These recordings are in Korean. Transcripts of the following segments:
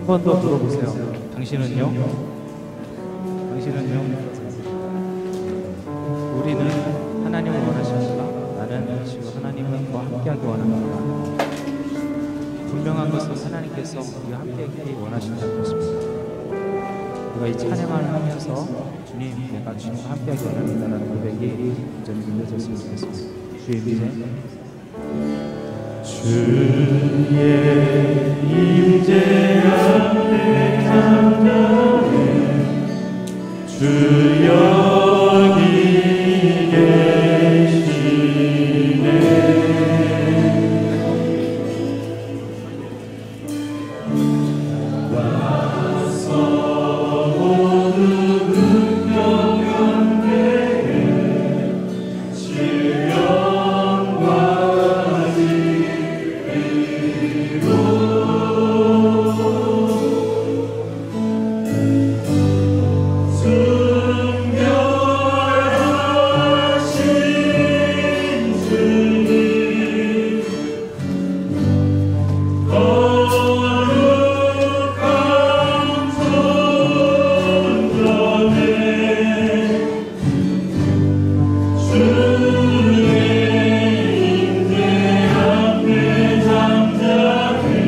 번 더 물어보세요. 당신은요? 당신은요? 우리는 하나님을 원하십니까? 나는 지금 하나님과 함께하기 원합니다. 분명한 것은 하나님께서 우리와 함께하기 원하신다는 것입니다. 우리가 이 찬양을 하면서 주님, 내가 주님과 함께하기 원합니다라는 고백이 온전히 들려졌으면 좋겠습니다. 주의 임재, 주의 임재 앞에 잠자네 주 여기 계시네 주의 임재 앞에 잠자네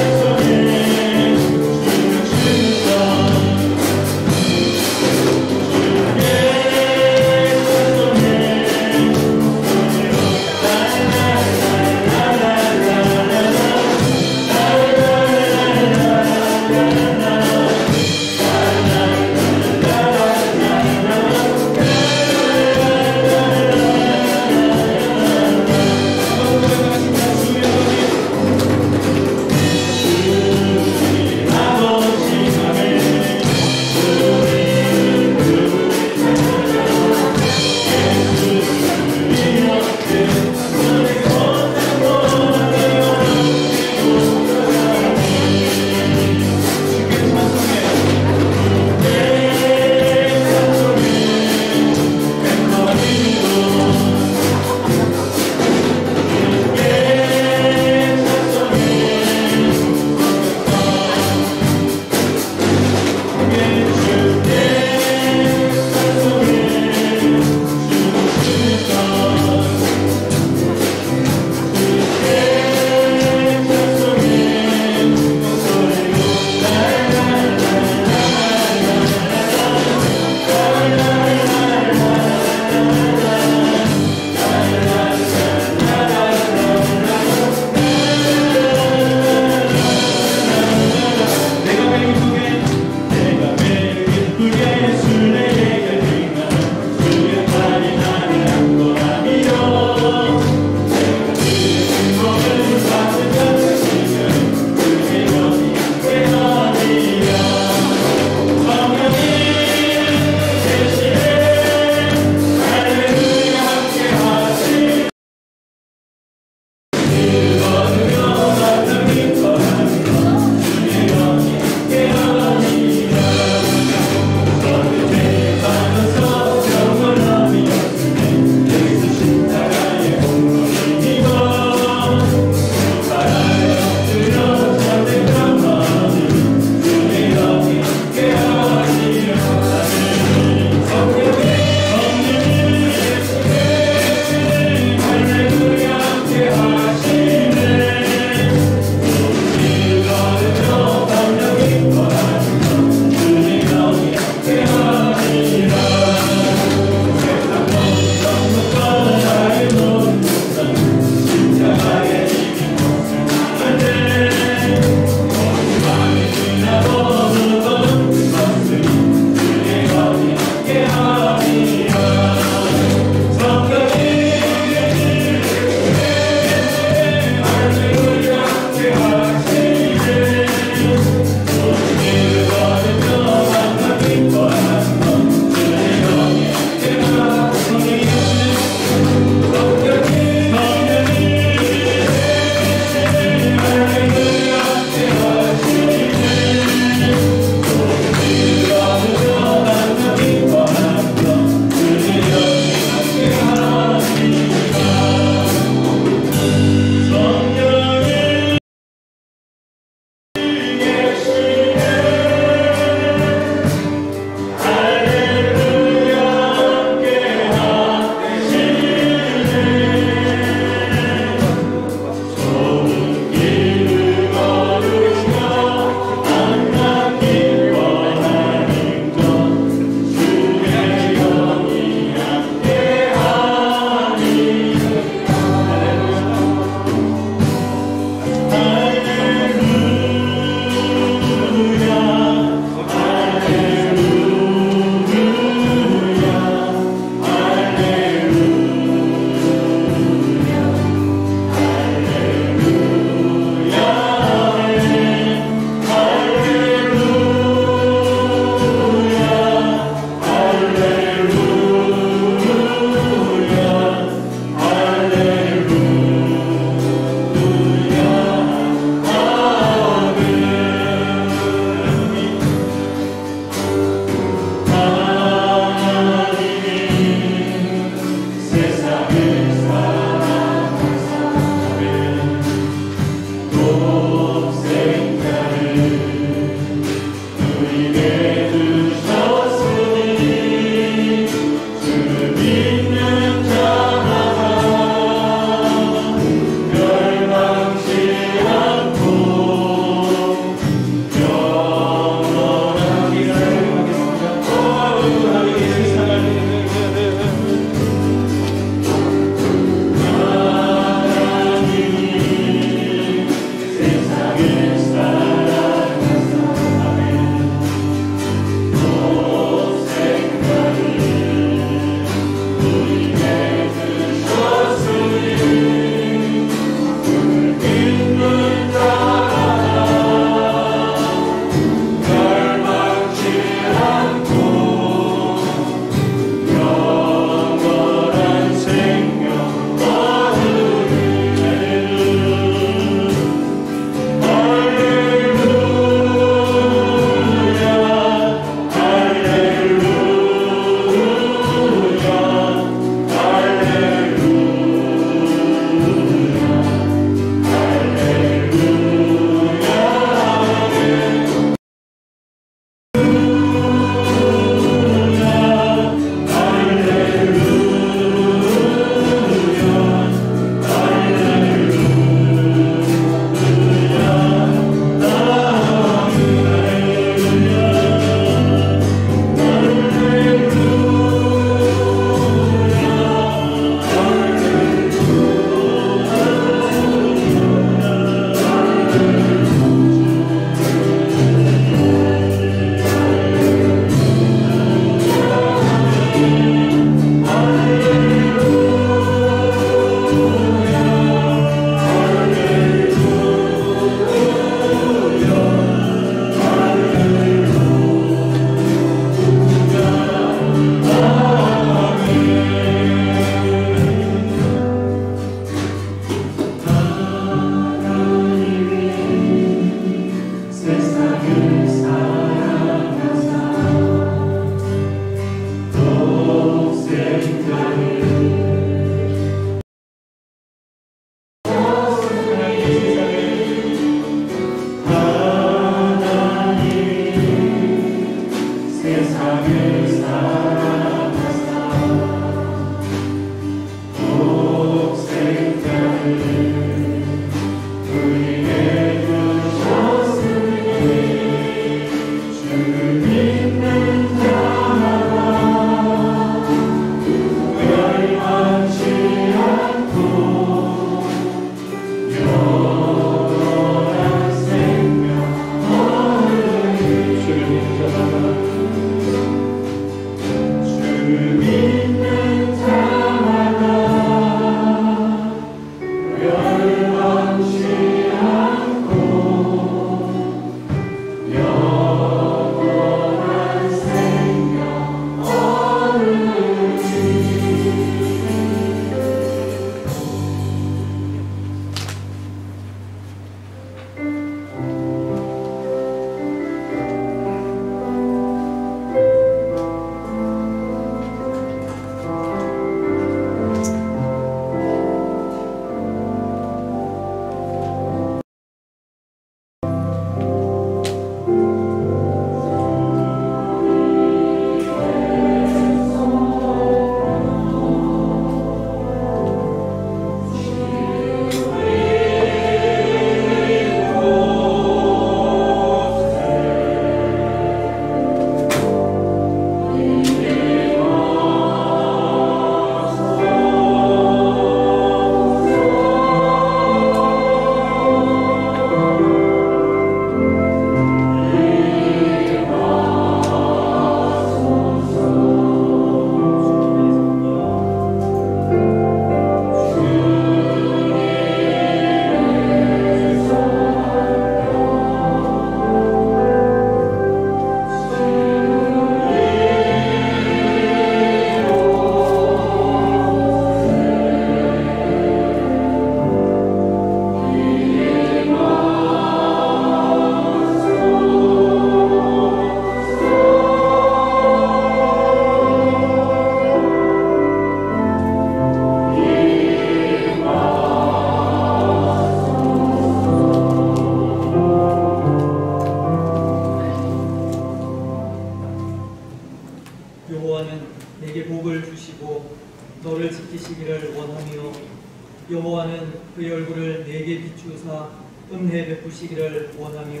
비추사 은혜 베푸시기를 원하며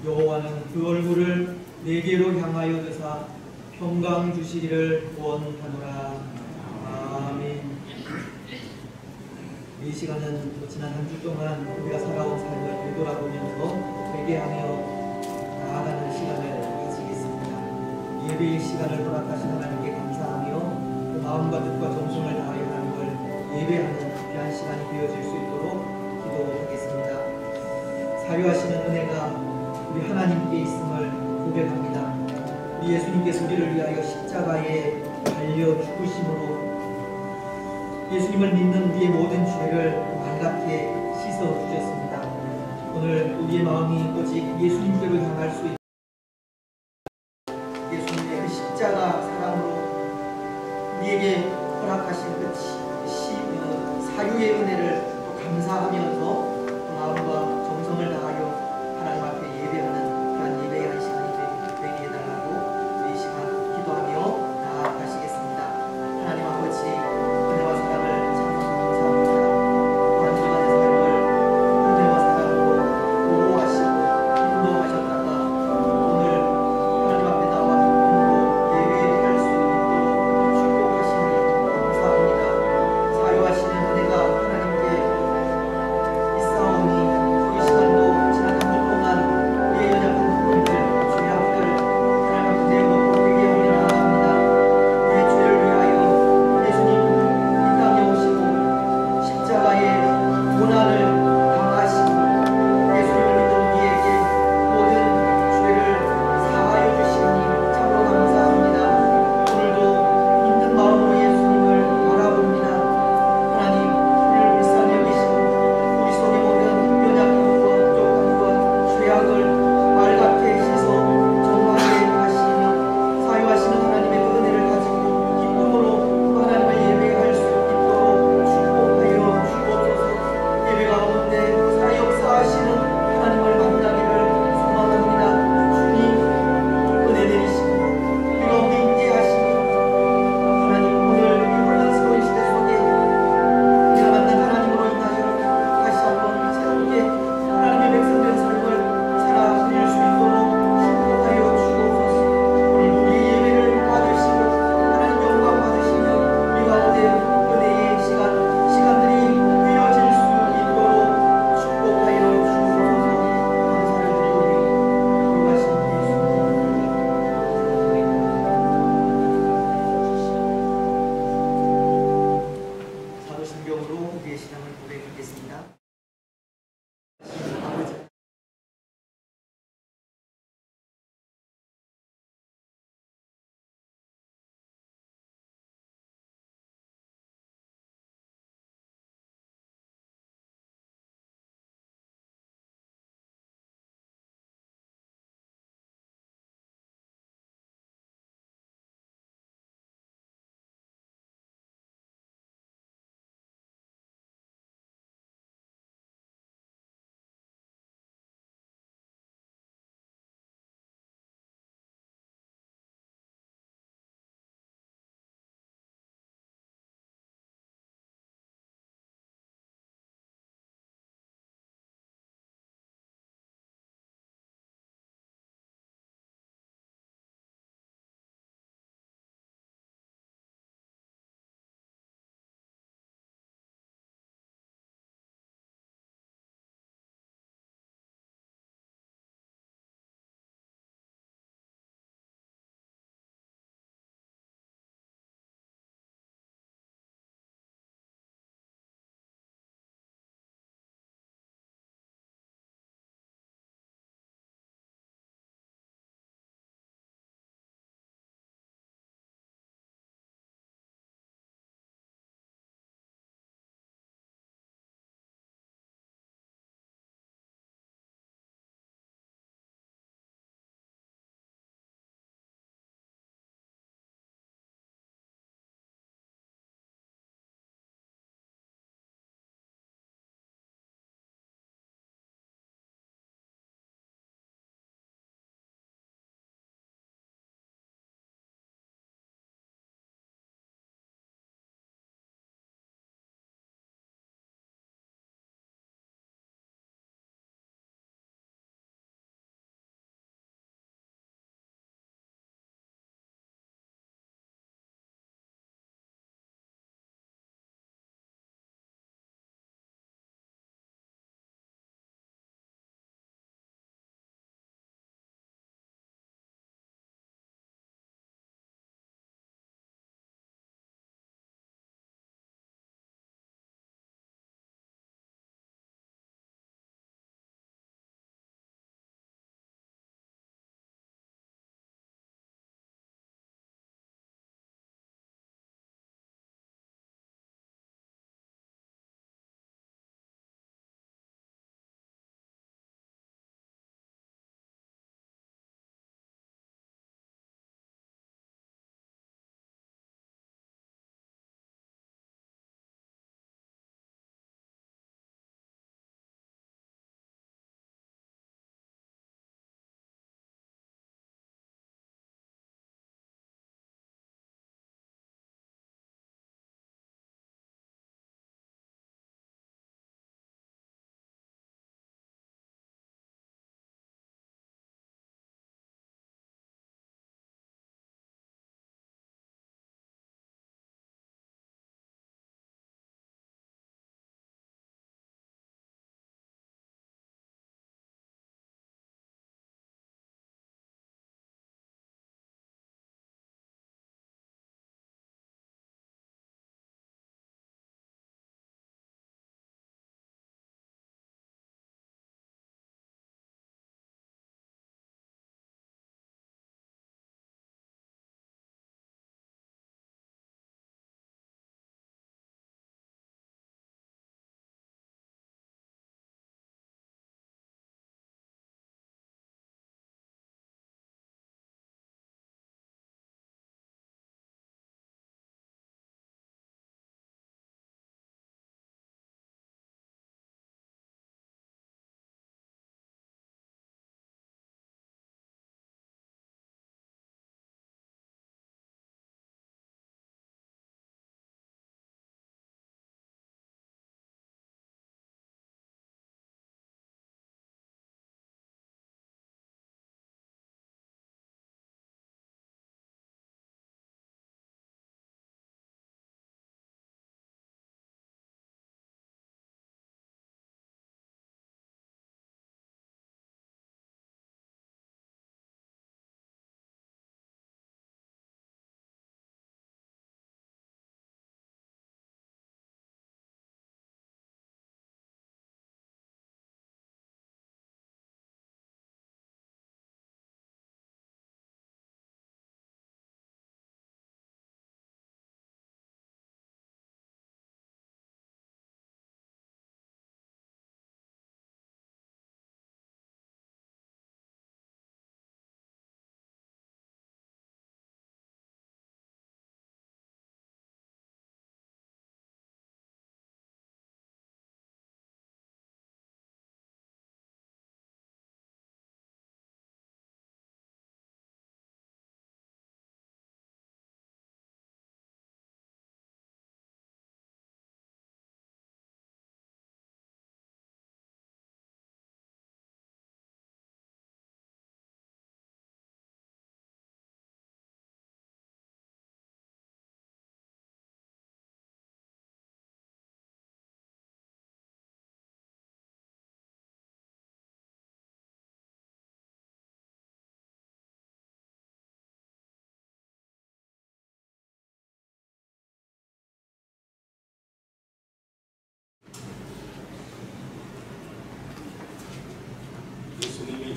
여호와는 그 얼굴을 내게로 향하여 드사 평강 주시기를 원하노라. 아멘. 이 시간은 지난 한 주 동안 우리가 살아온 삶을 되돌아보면서 회개하며 나아가는 시간을 가지겠습니다. 예배의 시간을 허락하신 하나님께 감사하며 그 마음과 뜻과 정성을 다하여 하나님을 예배하는 귀한 시간이 되어질 수 있도록 기도하겠습니다. 사유하시는 은혜가 우리 하나님께 있음을 고백합니다. 우리 예수님께서 우리를 위하여 십자가에 달려 죽으심으로 예수님을 믿는 우리의 모든 죄를 말갛게 씻어 주셨습니다. 오늘 우리의 마음이 오직 예수님께로 향할 수 있도록 예수님의 그 십자가 사랑으로 우리에게 허락하신 그 사유의 은혜를 또 감사하면서 마음과 정성을 다하여 하나님 앞에 예배하는 그런 예배의 한 시간이 되게 해달라고 이 시간 기도하며 나아가시겠습니다. 하나님 아버지, 은혜와 사랑을 참 감사합니다. 한 주간의 삶을 은혜와 사랑으로 보호하시고 인도하셨다가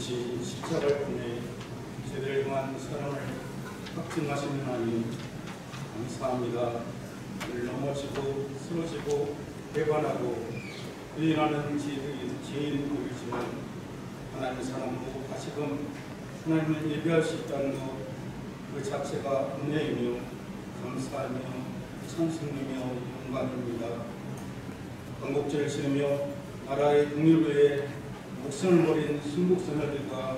지신 십자가를 통해 죄를 향한 사랑을 확증하신 하나님 감사합니다. 늘 넘어지고 쓰러지고 배반하고 부인하는 죄인 보이지만 하나님의 사랑으로 다시금 하나님을 예배할 수 있다는 것 그 자체가 은혜이며 감사하며 찬송이며 영광입니다. 광복절을 지내며 나라의 공의를 위해 목숨을 버린 순국선열들과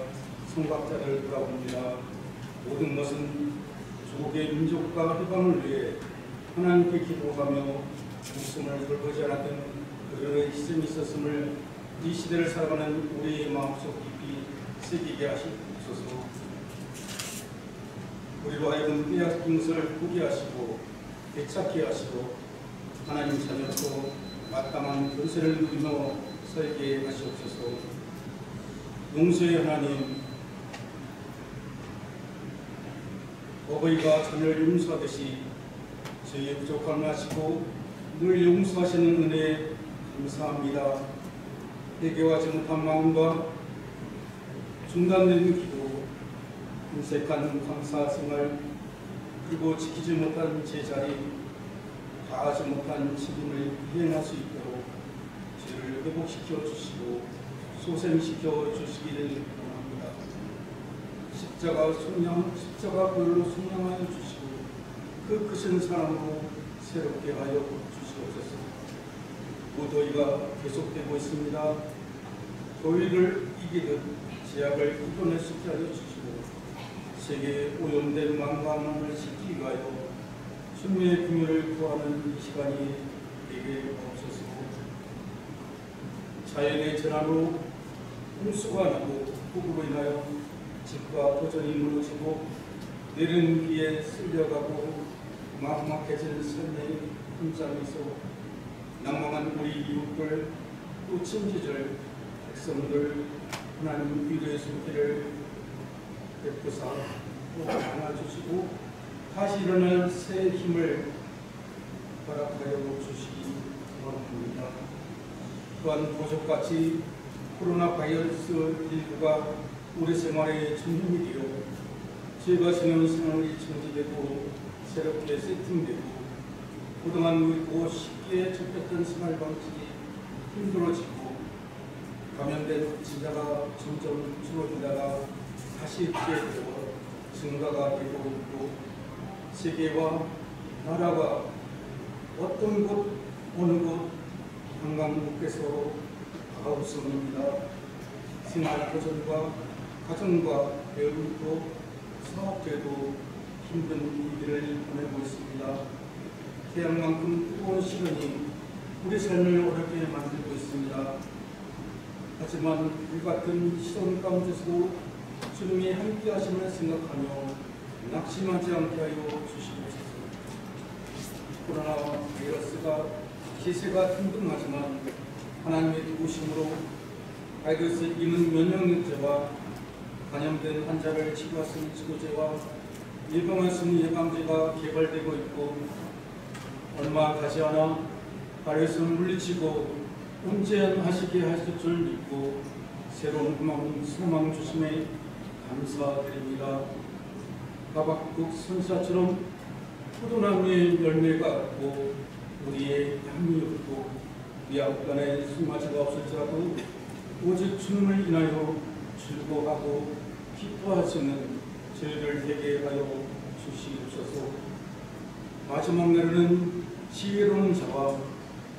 성박자를 돌아봅니다. 모든 것은 조국의 민족과 해방을 위해 하나님께 기도하며 목숨을 돌보지 않았던 그들의 희생이 있었음을 이 시대를 살아가는 우리의 마음속 깊이 새기게 하시옵소서. 우리로 하여금 빼앗긴 것을 포기하시고 되찾게 하시고 하나님 자녀로 마땅한 권세를 누리며 살게 하시옵소서. 용서의 하나님, 어버이가 자녀를 용서하듯이 저희의 부족함을 아시고 늘 용서하시는 은혜에 감사합니다. 회개하지 못한 마음과 중단된 기도, 인색한 감사 생활, 그리고 지키지 못한 제자리, 다하지 못한 책임을 이행할 수 있도록 죄를 회복시켜 주시고 소생시켜 주시기를 원합니다. 십자가 보혈로 순양하여 주시고 그 크신 사랑으로 새롭게 하여 주시옵소서. 무더위가 계속되고 있습니다. 더위를 이기듯 제약을 이겨내시게 하여 주시고 세계에 오염된 망망을 지키기 위하여 순미의 긍휼을 구하는 이 시간이 되게 없어서 자연의 재난으로 홍수가 나고 폭우로 인하여 집과 도전이 무너지고 내리는 비에 쓸려가고 막막해진 삶의 현장에서 낭망한 우리 이웃들 또 친지들 백성들 하나님 위로의 손길을 베푸사 또 안아주시고 다시 일어날 새 힘을 허락하여 주시기 원합니다. 또한 보석같이 코로나 바이러스 19가 우리 생활의 중심이 되어 저희가 지내는 생활이 정지되고 새롭게 세팅되고 그동안 우리고 쉽게 접했던 생활 방식이 힘들어지고 감염된 확진자가 점점 줄어들다가 다시 기회되어 증가가 되고 있고 세계와 나라가 어떤 곳 어느 곳 관광국에서 다가오습니다. 생활 도전과 가정과 배움도 사업제도 힘든 일들을 보내고 있습니다. 태양만큼 뜨거운 시련이 우리 삶을 어렵게 만들고 있습니다. 하지만 이 같은 시선 가운데서도 주님이 함께 하심을 생각하며 낙심하지 않게 하여 주시옵소서. 코로나 바이러스가 기세가 등등하지만 하나님의 도우심으로 바이러스 이는 면역력제와 감염된 환자를 치료할 수 있는 치료제와 예방할 수 있는 예방제가 개발되고 있고 얼마 가지 않아 바이러스를 물리치고 온전하시게 하실 줄 믿고 새로운 소망 주심에 감사드립니다. 하박국 선사처럼 포도나무의 열매가 없고 우리의 향이 없고 위압간에 숨마지가 없을지라도 오직 주님을 인하여 즐거워하고 기뻐하시는 저희를 되게 하여 주시옵소서. 마지막 날에는 지혜로운 자와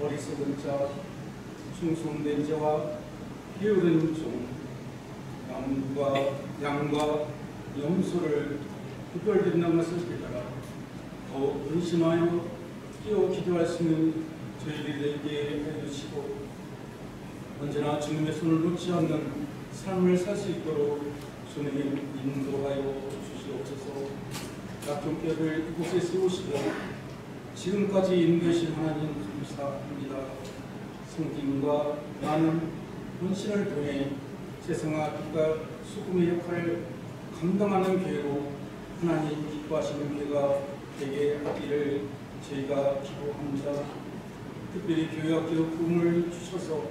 어리석은 자, 충성된 자와 게으른 종, 양과 염소를 구별된다는 것을 깨달아 더욱 근신하여 뛰어 기도할 수 있는 저희들에게 해주시고 언제나 주님의 손을 놓지 않는 삶을 살 수 있도록 주님 인도하여 주시옵소서. 약종교를 이곳에 세우시고 지금까지 인도하신 하나님 감사합니다. 성김과 많은 헌신을 통해 세상과 빛과 수금의 역할을 감당하는 교회로 하나님 기뻐하시는 교회가 되게 하기를 저희가 기도합니다. 특별히 교회와 기도 부흥을 주셔서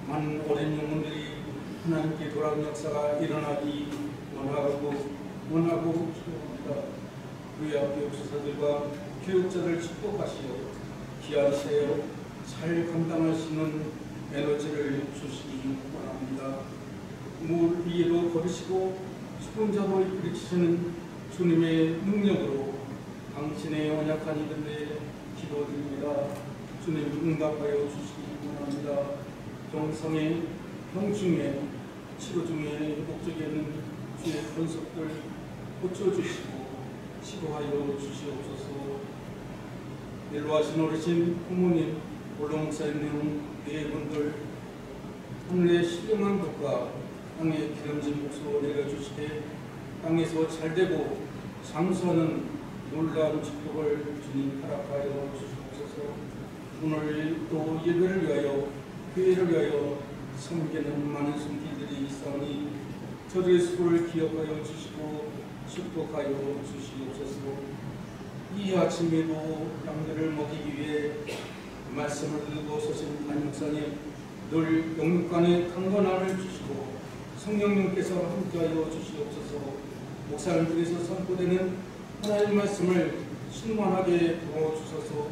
많은 어린 영혼들이 하나님께 돌아온 역사가 일어나기 원하고 기도합니다. 교회 교육사들과 교육자들 축복하시어 귀한 사역 잘 감당하시는 에너지를 주시기 원합니다. 물 위에도 걸으시고 죽은 자도 일으키시는 주님의 능력으로 당신의 언약한 이들에 기도드립니다. 주님 응답하여 주시기 원합니다. 병성에 병 중에 치료 중에 회복적인 주의 권속들 고쳐주시고 치료하여 주시옵소서. 일로하신 어르신 부모님 올롱사님 네 분들 하늘의 신령한 것과 땅의 기름진 목소 내려주시되 땅에서 잘되고 장수하는 놀라운 축복을 주님 허락하여 주시옵소서. 오늘 또 예배를 위하여 교회를 위하여 섬기는 많은 손길들이 있사오니 저들의 수고를 기억하여 주시고 축복하여 주시옵소서. 이 아침에도 양들을 먹이기 위해 말씀을 들고 서신 담임목사님 늘 영육간에 강건함을 주시고 성령님께서 함께하여 주시옵소서. 목사님들에서 선포되는 하나님 말씀을 충만하게 부어주셔서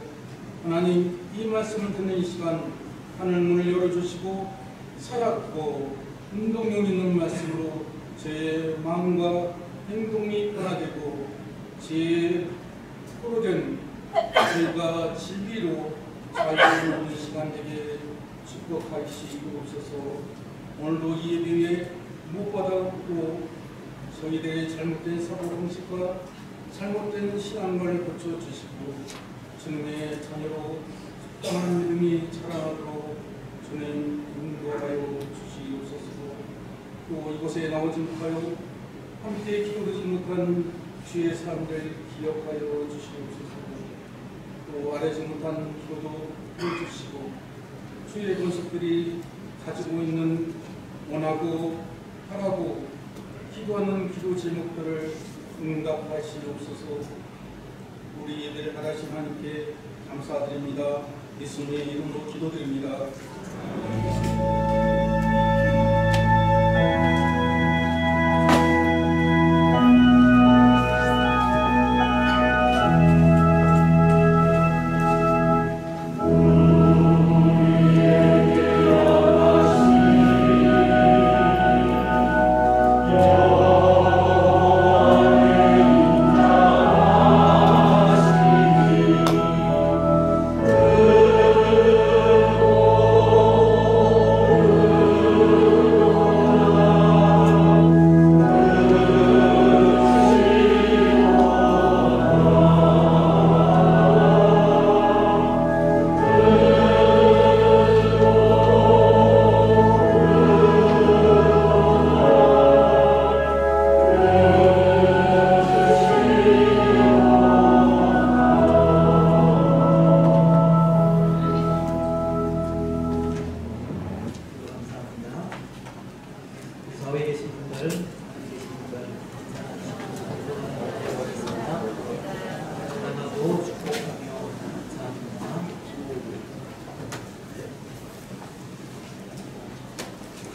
하나님 이 말씀을 듣는 이 시간 하늘 문을 열어주시고 살았고 운동력 있는 말씀으로 제 마음과 행동이 변화되고 제 포로된 죄가 진리로 자유로운 시간 되게 축복하시옵소서. 오늘도 이 예배에 못 받았고 저희들의 잘못된 사고방식과 잘못된 신앙관을 고쳐주시고 주님의 자녀로 속당한 믿음이 자라나도록 주님 인도하여 주시옵소서. 또 이곳에 나오지 못하여 함께 기도하지 못한 주의 사람들 기억하여 주시옵소서. 또 아뢰지 못한 기도도 해주시고 주의 권속들이 가지고 있는 원하고 바라고 기도하는 기도 제목들을 응답하시옵소서. 우리 예배를 받으신 하나님께 감사드립니다. 예수님의 이름으로 기도드립니다.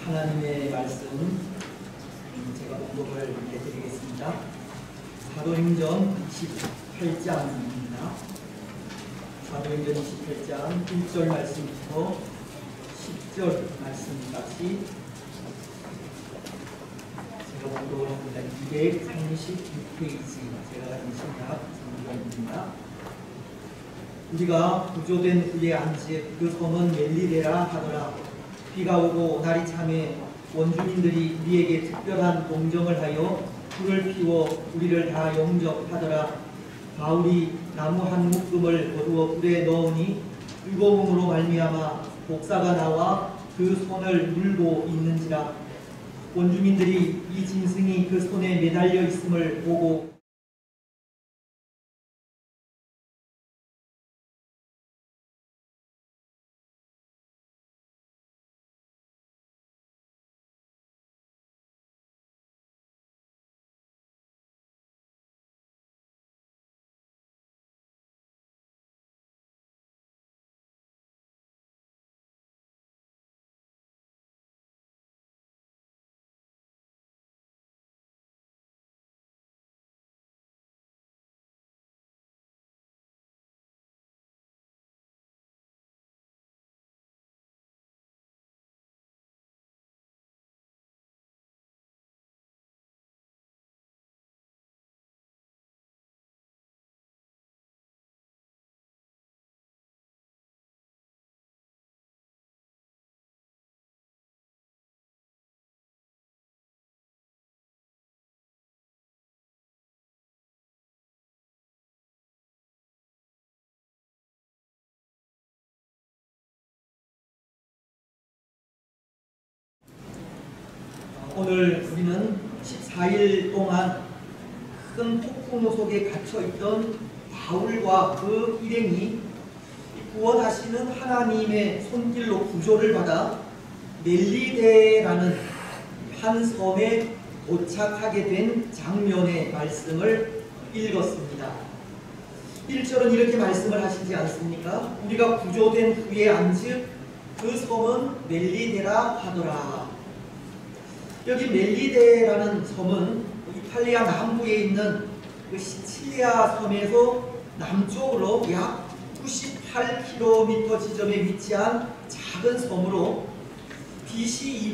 하나님의 말씀 제가 공독을 해드리겠습니다. 사도행전 28장입니다. 사도행전 28장 1절 말씀부터 10절 말씀까지 제가 공독을 합니다. 236페이지 제가 가진 신약 성경입니다. 우리가 구조된 후에 안식 그 성은 멜리데라 하더라. 비가 오고 날이 참에 원주민들이 우리에게 특별한 동정을 하여 불을 피워 우리를 다 영접하더라. 바울이 나무 한 묶음을 거두어 불에 넣으니 뜨거움으로 말미암아 독사가 나와 그 손을 물고 있는지라. 원주민들이 이 짐승이 그 손에 매달려 있음을 보고 오늘 우리는 14일 동안 큰 폭풍 속에 갇혀있던 바울과 그 일행이 구원하시는 하나님의 손길로 구조를 받아 멜리데라는 한 섬에 도착하게 된 장면의 말씀을 읽었습니다. 1절은 이렇게 말씀을 하시지 않습니까? 우리가 구조된 후에 안즉 그 섬은 멜리데라 하더라. 여기 멜리데라는 섬은 이탈리아 남부에 있는 그 시칠리아 섬에서 남쪽으로 약 98km 지점에 위치한 작은 섬으로 BC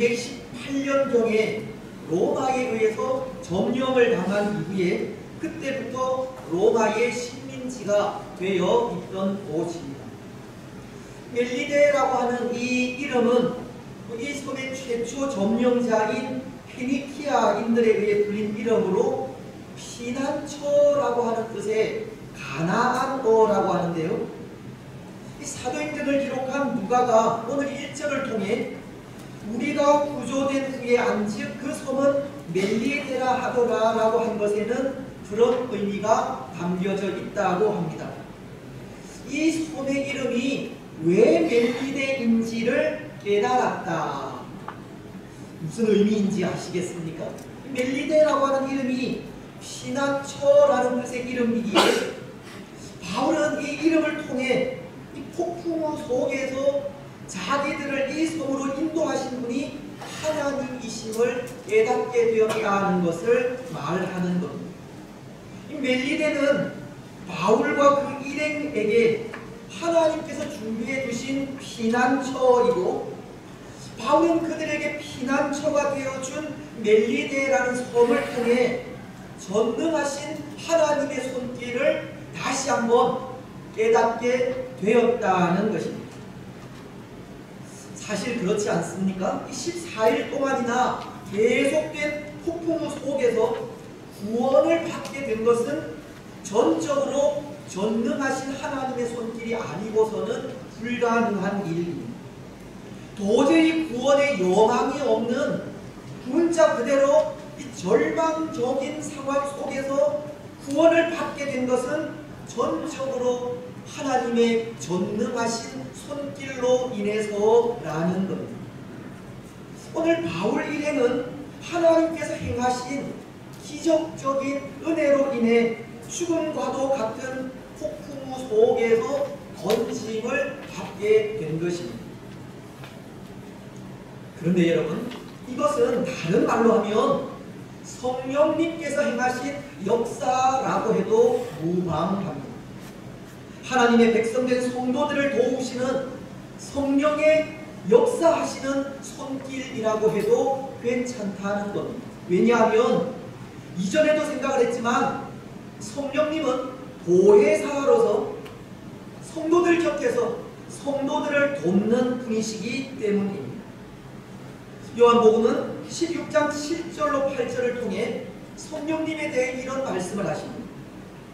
218년경에 로마에 의해서 점령을 당한 이후에 그때부터 로마의 식민지가 되어 있던 곳입니다. 멜리데라고 하는 이 이름은 이 섬의 최초 점령자인 페니키아인들에 의해 불린 이름으로 피난처라고 하는 뜻의 가나안어라고 하는데요. 이 사도행전을 기록한 누가가 오늘 1절을 통해 우리가 구조된 후에 안즉 그 섬은 멜리데라 하더라 라고 한 것에는 그런 의미가 담겨져 있다고 합니다. 이 섬의 이름이 왜 멜리데인지를 깨달았다. 무슨 의미인지 아시겠습니까? 멜리데라고 하는 이름이 피난처라는 뜻의 이름이기에 바울은 이 이름을 통해 이 폭풍 속에서 자기들을 이 섬으로 인도하신 분이 하나님이심을 깨닫게 되었다 하는 것을 말하는 겁니다. 이 멜리데는 바울과 그 일행에게 하나님께서 준비해 두신 피난처이고 바울은 그들에게 피난처가 되어준 멜리데라는 섬을 통해 전능하신 하나님의 손길을 다시 한번 깨닫게 되었다는 것입니다. 사실 그렇지 않습니까? 14일 동안이나 계속된 폭풍 속에서 구원을 받게 된 것은 전적으로 전능하신 하나님의 손길이 아니고서는 불가능한 일입니다. 도저히 구원의 여망이 없는 문자 그대로 이 절망적인 상황 속에서 구원을 받게 된 것은 전적으로 하나님의 전능하신 손길로 인해서라는 겁니다. 오늘 바울 일행은 하나님께서 행하신 기적적인 은혜로 인해 죽음과도 같은 폭풍 속에서 건짐을 받게 된 것입니다. 그런데 여러분, 이것은 다른 말로 하면 성령님께서 행하신 역사라고 해도 무방합니다. 하나님의 백성된 성도들을 도우시는 성령의 역사하시는 손길이라고 해도 괜찮다는 겁니다. 왜냐하면 이전에도 생각을 했지만 성령님은 보혜사로서 성도들 곁에서 성도들을 돕는 분이시기 때문입니다. 요한복음은 16장 7절로 8절을 통해 성령님에 대해 이런 말씀을 하십니다.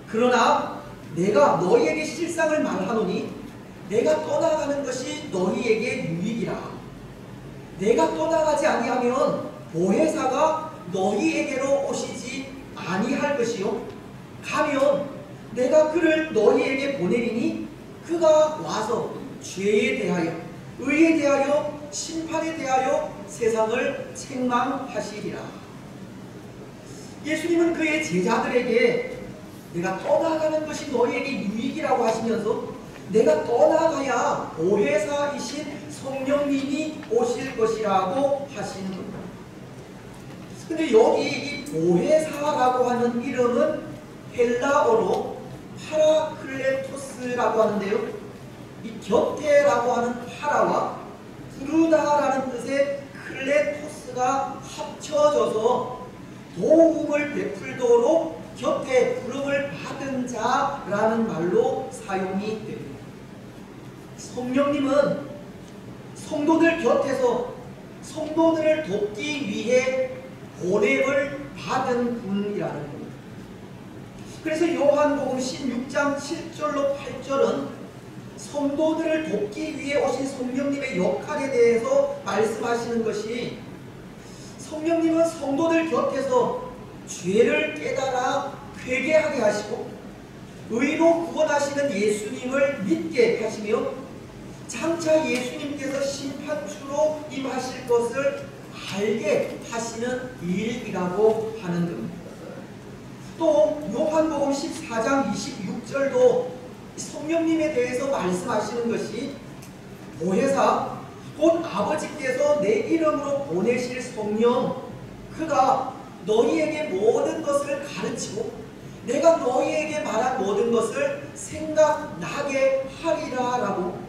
그러나 내가 너희에게 실상을 말하노니 내가 떠나가는 것이 너희에게 유익이라. 내가 떠나가지 아니하면 보혜사가 너희에게로 오시지 아니할 것이요 가면 내가 그를 너희에게 보내리니 그가 와서 죄에 대하여 의에 대하여 심판에 대하여 세상을 책망하시리라. 예수님은 그의 제자들에게 내가 떠나가는 것이 너희에게 유익이라고 하시면서 내가 떠나가야 보혜사이신 성령님이 오실 것이라고 하시는 겁니다. 근데 여기 이 보혜사라고 하는 이름은 헬라어로 파라클레토스라고 하는데요. 이 곁에라고 하는 파라와 부르다라는 뜻의 클레토스가 합쳐져서 도움을 베풀도록 곁에 부름을 받은 자라는 말로 사용이 됩니다. 성령님은 성도들 곁에서 성도들을 돕기 위해 보냄을 받은 분이라는 겁니다. 그래서 요한복음 16장 7절로 8절은 성도들을 돕기 위해 오신 성령님의 역할에 대해서 말씀하시는 것이 성령님은 성도들 곁에서 죄를 깨달아 회개하게 하시고 의로 구원하시는 예수님을 믿게 하시며 장차 예수님께서 심판주로 임하실 것을 알게 하시는 일이라고 하는 겁니다. 또 요한복음 14장 26절도 성령님에 대해서 말씀하시는 것이 보혜사 곧 아버지께서 내 이름으로 보내실 성령 그가 너희에게 모든 것을 가르치고 내가 너희에게 말한 모든 것을 생각나게 하리라 라고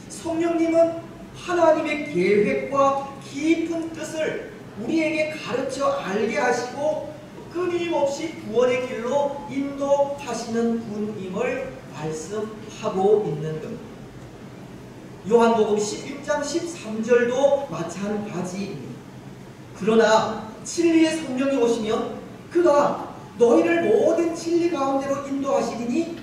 성령님은 하나님의 계획과 깊은 뜻을 우리에게 가르쳐 알게 하시고 끊임없이 구원의 길로 인도하시는 분임을 말씀하고 있는 겁니다. 요한복음 11장 13절도 마찬가지입니다. 그러나 진리의 성령이 오시면 그가 너희를 모든 진리 가운데로 인도하시리니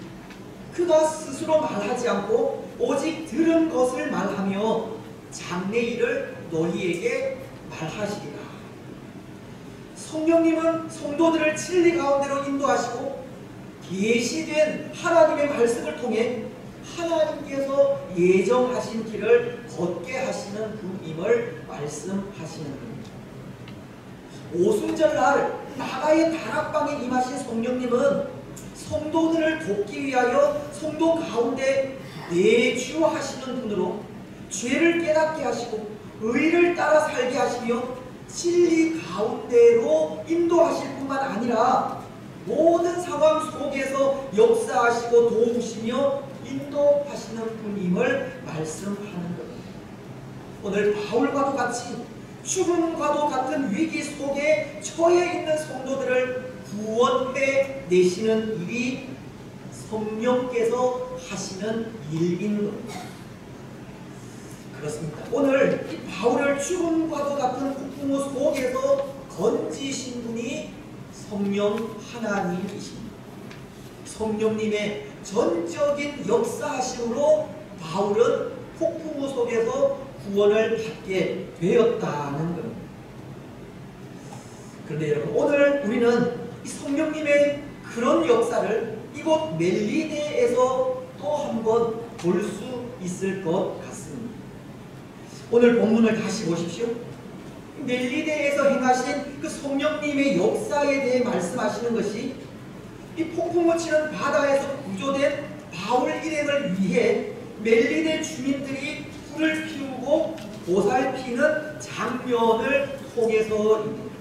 그가 스스로 말하지 않고 오직 들은 것을 말하며 장래 일을 너희에게 말하시리라. 성령님은 성도들을 진리 가운데로 인도하시고 계시된 하나님의 말씀을 통해 하나님께서 예정하신 길을 걷게 하시는 분임을 말씀하시는 겁니다. 오순절날 나가의 다락방에 임하신 성령님은 성도들을 돕기 위하여 성도 가운데 내주하시는 분으로 죄를 깨닫게 하시고 의를 따라 살게 하시며 진리 가운데로 인도하실 뿐만 아니라 모든 상황 속에서 역사하시고 도우시며 인도하시는 분임을 말씀하는 겁니다. 오늘 바울과도 같이 죽음과도 같은 위기 속에 처해 있는 성도들을 구원해 내시는 일이 성령께서 하시는 일인 겁니다. 그렇습니다. 오늘 이 바울을 죽음과도 같은 폭풍우 속에서 건지신 분이 성령 하나님이십니다. 성령님의 전적인 역사하심으로 바울은 폭풍우 속에서 구원을 받게 되었다는 겁니다. 그런데 여러분 오늘 우리는 이 성령님의 그런 역사를 이곳 멜리네에서 또 한번 볼 수 있을 것 같습니다. 오늘 본문을 다시 보십시오. 멜리네에서 행하신 그 성령님의 역사에 대해 말씀하시는 것이 이 폭풍우 치는 바다에서 구조된 바울 일행을 위해 멜리네 주민들이 불을 피우고 보살피는 장면을 통해서입니다.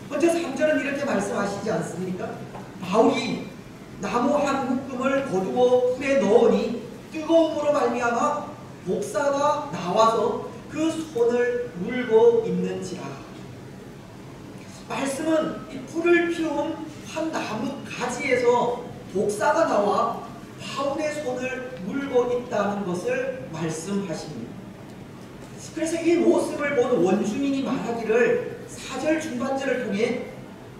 먼저 3절은 이렇게 말씀하시지 않습니까? 바울이 나무 한 묶음을 거두어 불에 넣으니 뜨거움으로 말미암아 복사가 나와서 그 손을 물고 있는지라. 말씀은 이 불을 피운 한 나무 가지에서 복사가 나와 바울의 손을 물고 있다는 것을 말씀하십니다. 그래서 이 모습을 본 원주민이 말하기를 4절 중반절을 통해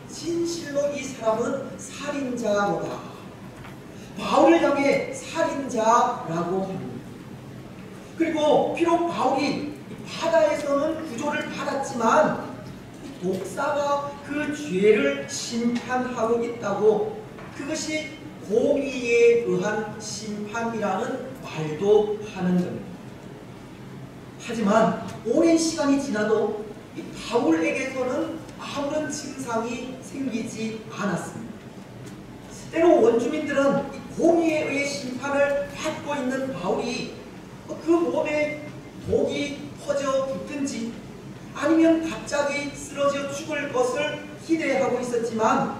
진실로 이 사람은 살인자로다. 바울을 향해 살인자라고 합니다. 그리고 비록 바울이 바다에서는 구조를 받았지만 독사가 그 죄를 심판하고 있다고 그것이 공의에 의한 심판이라는 말도 하는 겁니다. 하지만 오랜 시간이 지나도 이 바울에게서는 아무런 증상이 생기지 않았습니다. 때로 원주민들은 이 공의에 의해 심판을 받고 있는 바울이 그 몸에 독이 퍼져 붙든지 아니면 갑자기 쓰러져 죽을 것을 기대하고 있었지만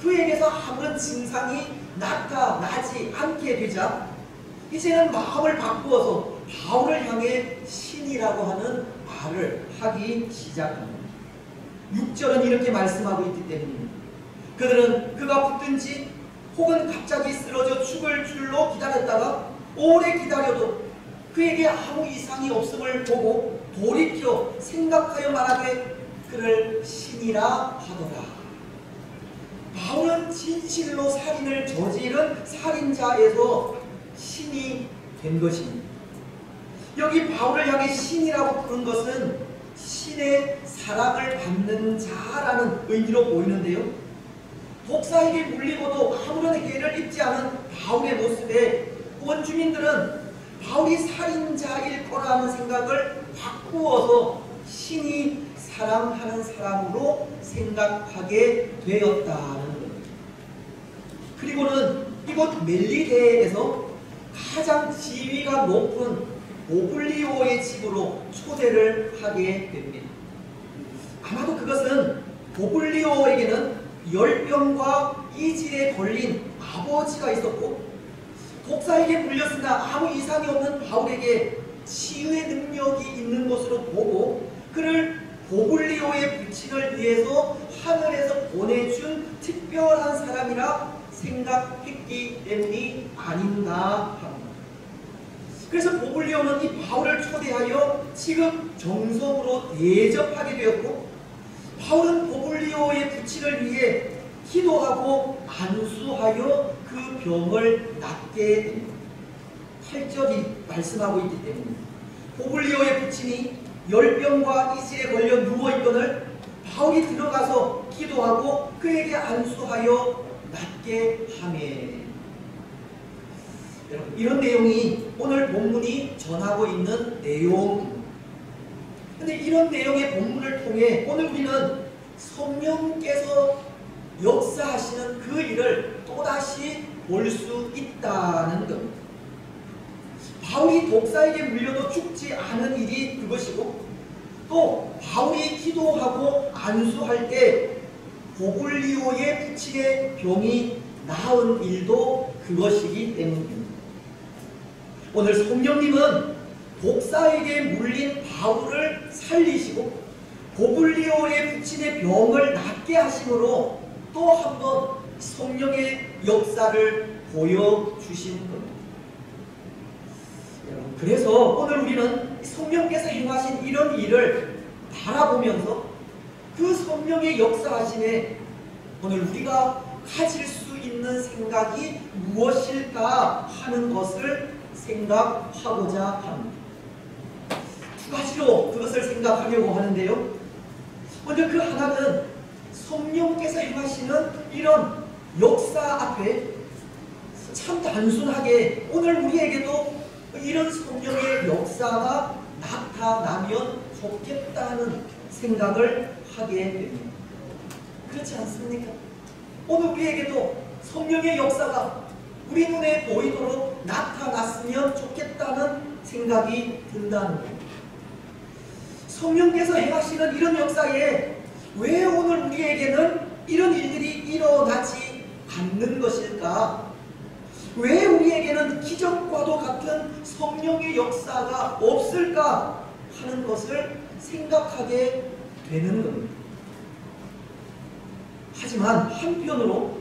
그에게서 아무런 증상이 나타나지 않게 되자 이제는 마음을 바꾸어서 바울을 향해 신이라고 하는 말을 하기 시작합니다. 6절은 이렇게 말씀하고 있기 때문입니다. 그들은 그가 붙든지 혹은 갑자기 쓰러져 죽을 줄로 기다렸다가 오래 기다려도 그에게 아무 이상이 없음을 보고 돌이켜 생각하여 말하되 그를 신이라 하더라. 바울은 진실로 살인을 저지른 살인자에서 신이 된 것입니다. 여기 바울을 향해 신이라고 부른 것은 신의 사랑을 받는 자라는 의미로 보이는데요. 독사에게 물리고도 아무런 해를 입지 않은 바울의 모습에 원주민들은 바울이 살인자일 거라는 생각을 바꾸어서 신이 사랑하는 사람으로 생각하게 되었다는 겁니다. 그리고는 이곳 멜리데에서 가장 지위가 높은 보블리오의 집으로 초대를 하게 됩니다. 아마도 그것은 보블리오에게는 열병과 이질에 걸린 아버지가 있었고 독사에게 물렸으나 아무 이상이 없는 바울에게 치유의 능력이 있는 것으로 보고 그를 보블리오의 부친을 위해서 하늘에서 보내준 특별한 사람이라 생각했기 때문이 아닌가 합니다. 그래서 보블리오는 이 바울을 초대하여 지금 정성으로 대접하게 되었고 바울은 보블리오의 부친을 위해 기도하고 안수하여 그 병을 낫게 됩니다. 8절이 말씀하고 있기 때문에 보블리오의 부친이 열병과 이질에 걸려 누워있거늘 바울이 들어가서 기도하고 그에게 안수하여 낫게 하매. 여러분, 이런 내용이 오늘 본문이 전하고 있는 내용입니다. 근데 이런 내용의 본문을 통해 오늘 우리는 성령께서 역사하시는 그 일을 또다시 볼 수 있다는 겁니다. 바울이 독사에게 물려도 죽지 않은 일이 그것이고 또 바울이 기도하고 안수할 때 보블리오의 부친의 병이 나은 일도 그것이기 때문입니다. 오늘 성령님은 독사에게 물린 바울을 살리시고 보블리오의 부친의 병을 낫게 하심으로 또 한 번 성령의 역사를 보여주신 겁니다. 그래서 오늘 우리는 성령께서 행하신 이런 일을 바라보면서 그 성령의 역사하심에 오늘 우리가 가질 수 있는 생각이 무엇일까 하는 것을 생각하고자 합니다. 두 가지로 그것을 생각하려고 하는데요. 먼저 그 하나는 성령께서 행하시는 이런 역사 앞에 참 단순하게 오늘 우리에게도 이런 성령의 역사가 나타나면 좋겠다는 생각을 하게 됩니다. 그렇지 않습니까? 오늘 우리에게도 성령의 역사가 우리 눈에 보이도록 나타났으면 좋겠다는 생각이 든다는 겁니다. 성령께서 행하시는 이런 역사에 왜 오늘 우리에게는 이런 일들이 일어나지 않는 것일까? 왜 우리에게는 기적과도 같은 성령의 역사가 없을까 하는 것을 생각하게 되는 겁니다. 하지만 한편으로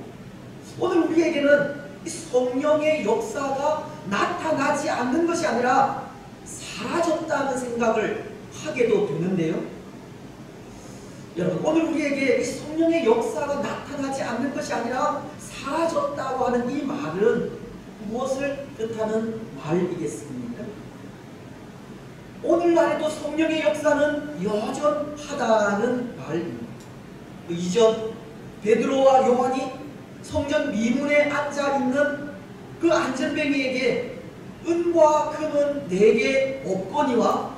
오늘 우리에게는 이 성령의 역사가 나타나지 않는 것이 아니라 사라졌다는 생각을 하게도 되는데요. 여러분, 오늘 우리에게 이 성령의 역사가 나타나지 않는 것이 아니라 사라졌다고 하는 이 말은 무엇을 뜻하는 말이겠습니까? 오늘날에도 성령의 역사는 여전하다는 말입니다. 이전 베드로와 요한이 성전 미문에 앉아있는 그 안전뱅이에게 은과 금은 내게 없거니와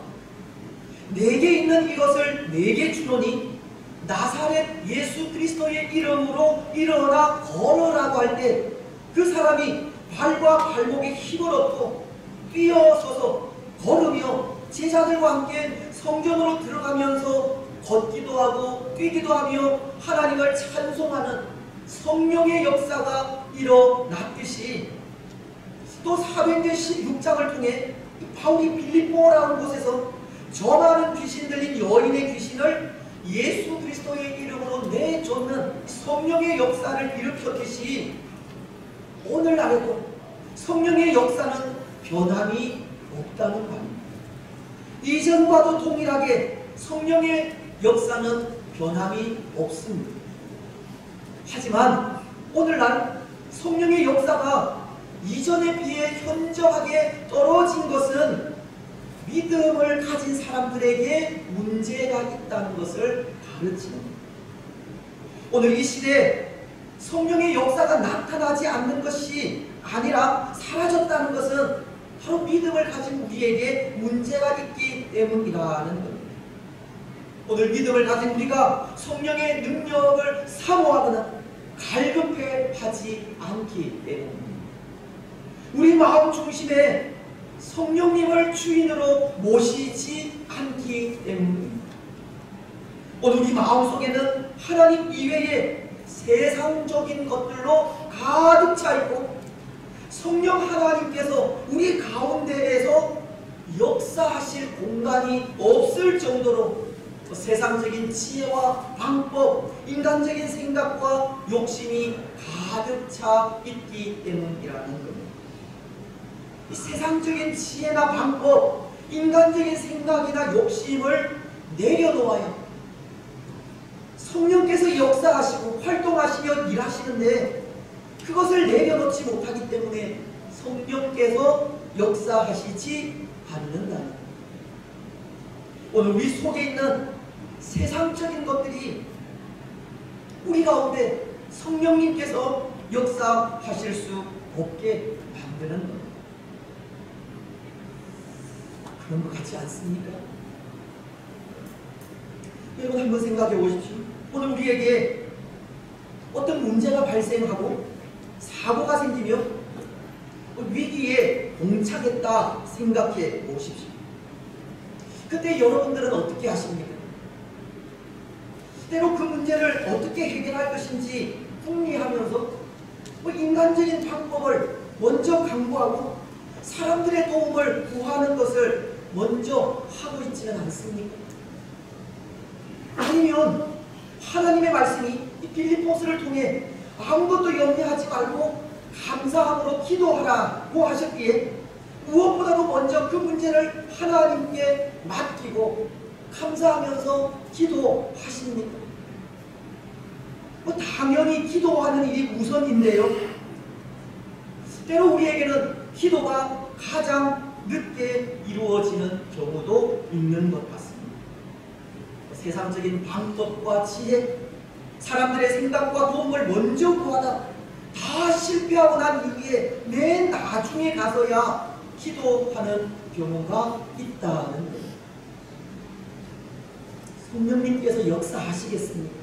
내게 있는 이것을 내게 주노니 나사렛 예수 그리스도의 이름으로 일어나 걸어라고 할 때 그 사람이 발과 발목에 힘을 얻고 뛰어서서 걸으며 제자들과 함께 성전으로 들어가면서 걷기도 하고 뛰기도 하며 하나님을 찬송하는 성령의 역사가 일어났듯이 또 사도행전 16장을 통해 바울이 빌립보라는 곳에서 전하는 귀신 들린 여인의 귀신을 예수 그리스도의 이름으로 내쫓는 성령의 역사를 일으켰듯이 오늘날에도 성령의 역사는 변함이 없다는 말입니다. 이전과도 동일하게 성령의 역사는 변함이 없습니다. 하지만 오늘날 성령의 역사가 이전에 비해 현저하게 떨어진 것은 믿음을 가진 사람들에게 문제가 있다는 것을 가르치는 겁니다. 오늘 이 시대에 성령의 역사가 나타나지 않는 것이 아니라 사라졌다는 것은 바로 믿음을 가진 우리에게 문제가 있기 때문이라는 겁니다. 오늘 믿음을 가진 우리가 성령의 능력을 사모하거나 갈급해하지 않기 때문입니다. 우리 마음 중심에 성령님을 주인으로 모시지 않기 때문입니다. 오늘 우리 마음속에는 하나님 이외의 세상적인 것들로 가득 차 있고 성령 하나님께서 우리 가운데에서 역사하실 공간이 없을 정도로 세상적인 지혜와 방법, 인간적인 생각과 욕심이 가득 차 있기 때문이라는 겁니다. 이 세상적인 지혜나 방법, 인간적인 생각이나 욕심을 내려놓아야 성령께서 역사하시고 활동하시며 일하시는데 그것을 내려놓지 못하기 때문에 성령께서 역사하시지 않는다. 오늘 우리 속에 있는 세상적인 것들이 우리 가운데 성령님께서 역사하실 수 없게 만드는 것. 그런 것 같지 않습니까? 여러분 한번 생각해 보십시오. 오늘 우리에게 어떤 문제가 발생하고 사고가 생기며 위기에 봉착했다 생각해 보십시오. 그때 여러분들은 어떻게 하십니까? 때로 그 문제를 어떻게 해결할 것인지 궁리하면서 인간적인 방법을 먼저 강구하고 사람들의 도움을 구하는 것을 먼저 하고 있지는 않습니까? 아니면 하나님의 말씀이 이 빌립보서를 통해 아무것도 염려하지 말고 감사함으로 기도하라고 하셨기에 무엇보다도 먼저 그 문제를 하나님께 맡기고 감사하면서 기도하십니까? 당연히 기도하는 일이 우선인데요. 때로 우리에게는 기도가 가장 늦게 이루어지는 경우도 있는 것 같습니다. 세상적인 방법과 지혜, 사람들의 생각과 도움을 먼저 구하다 다 실패하고 난 이후에 맨 나중에 가서야 기도하는 경우가 있다는 거예요. 성령님께서 역사하시겠습니까?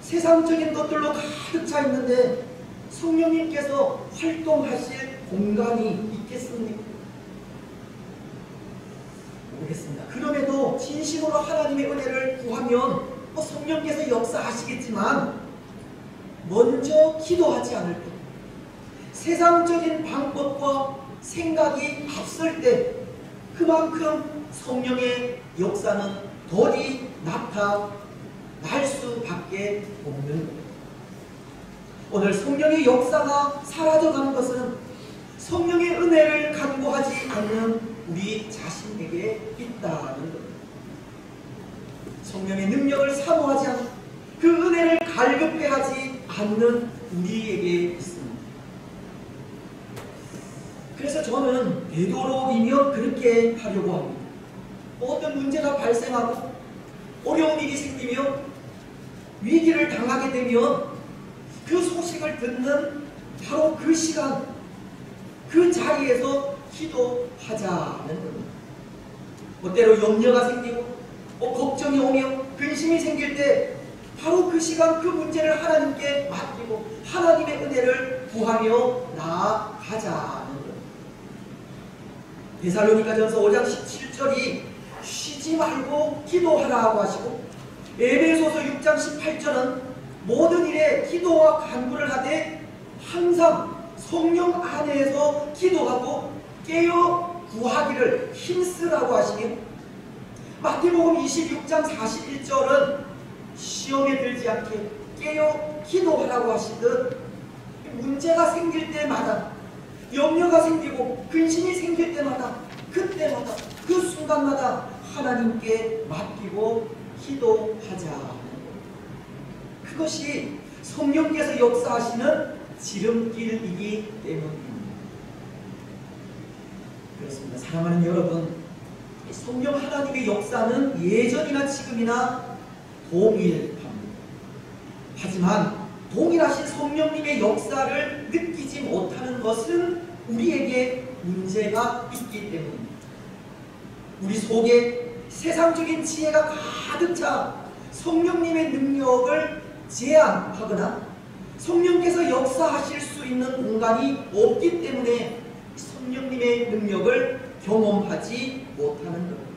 세상적인 것들로 가득 차 있는데 성령님께서 활동하실 공간이 있겠습니까? 모르겠습니다. 그럼에도 진심으로 하나님의 은혜를 구하면 성령께서 역사하시겠지만 먼저 기도하지 않을 것, 세상적인 방법과 생각이 앞설 때 그만큼 성령의 역사는 덜이 나타날 수밖에 없는 것. 오늘 성령의 역사가 사라져가는 것은 성령의 은혜를 간구하지 않는 우리 자신에게 있다는 것. 성령의 능력을 사모하지 않고 그 은혜를 갈급해하지 않는 우리에게 있습니다. 그래서 저는 되도록이면 그렇게 하려고 합니다. 어떤 문제가 발생하고 어려운 일이 생기며 위기를 당하게 되면 그 소식을 듣는 바로 그 시간, 그 자리에서 기도하자는 겁니다. 때로 염려가 생기고 걱정이 오며 근심이 생길 때 바로 그 시간 그 문제를 하나님께 맡기고 하나님의 은혜를 구하며 나아가자는 겁니다. 데살로니가전서 5장 17절이 쉬지 말고 기도하라고 하시고 에베소서 6장 18절은 모든 일에 기도와 간구를 하되 항상 성령 안에서 기도하고 깨어 구하기를 힘쓰라고 하시며 마태복음 26장 41절은 시험에 들지 않게 깨어 기도하라고 하시듯 문제가 생길 때마다 염려가 생기고 근심이 생길 때마다 그때마다 그 순간마다 하나님께 맡기고 기도하자. 그것이 성령께서 역사하시는 지름길이기 때문입니다. 그렇습니다. 사랑하는 여러분, 성령 하나님의 역사는 예전이나 지금이나 동일합니다. 하지만 동일하신 성령님의 역사를 느끼지 못하는 것은 우리에게 문제가 있기 때문입니다. 우리 속에 세상적인 지혜가 가득 차 성령님의 능력을 제한하거나 성령께서 역사하실 수 있는 공간이 없기 때문에 성령님의 능력을 경험하지 못하는 겁니다.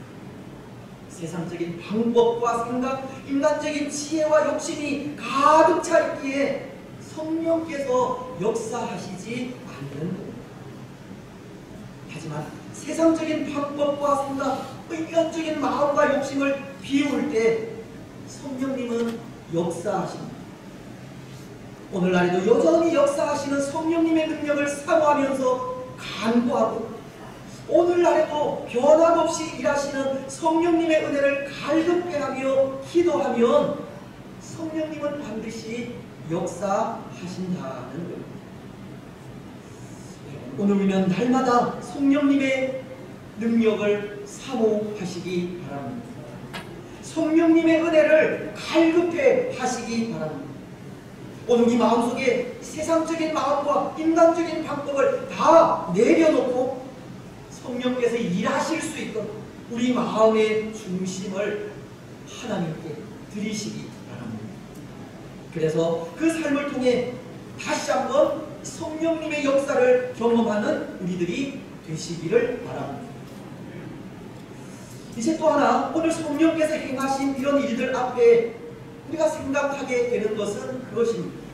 세상적인 방법과 생각, 인간적인 지혜와 욕심이 가득 차 있기에 성령께서 역사하시지 않는 겁니다. 하지만 세상적인 방법과 생각, 인간적인 마음과 욕심을 비울 때 성령님은 역사하십니다. 오늘날에도 여전히 역사하시는 성령님의 능력을 사모하면서 간구하고 오늘날에도 변함없이 일하시는 성령님의 은혜를 갈급해하며 기도하면 성령님은 반드시 역사하신다는 겁니다. 오늘 우리는 날마다 성령님의 능력을 사모하시기 바랍니다. 성령님의 은혜를 갈급해 하시기 바랍니다. 오늘 우리 마음속에 세상적인 마음과 인간적인 방법을 다 내려놓고 성령께서 일하실 수 있도록 우리 마음의 중심을 하나님께 드리시기 바랍니다. 그래서 그 삶을 통해 다시 한번 성령님의 역사를 경험하는 우리들이 되시기를 바랍니다. 이제 또 하나, 오늘 성령께서 행하신 이런 일들 앞에 우리가 생각하게 되는 것은 그것입니다.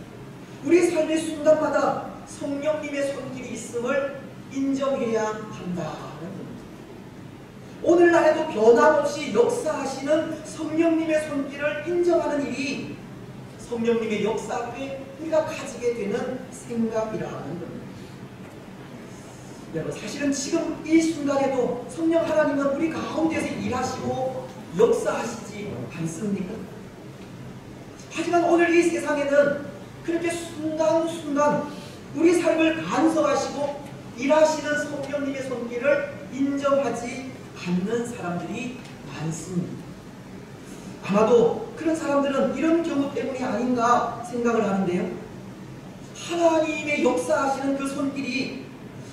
우리 삶의 순간마다 성령님의 손길이 있음을 인정해야 한다는 겁니다. 오늘날에도 변함없이 역사하시는 성령님의 손길을 인정하는 일이 성령님의 역사 앞에 우리가 가지게 되는 생각이라는 겁니다. 여러분, 사실은 지금 이 순간에도 성령 하나님은 우리 가운데서 일하시고 역사하시지 않습니까? 하지만 오늘 이 세상에는 그렇게 순간순간 우리 삶을 간섭하시고 일하시는 성령님의 손길을 인정하지 않는 사람들이 많습니다. 아마도 그런 사람들은 이런 경우 때문이 아닌가 생각을 하는데요. 하나님의 역사하시는 그 손길이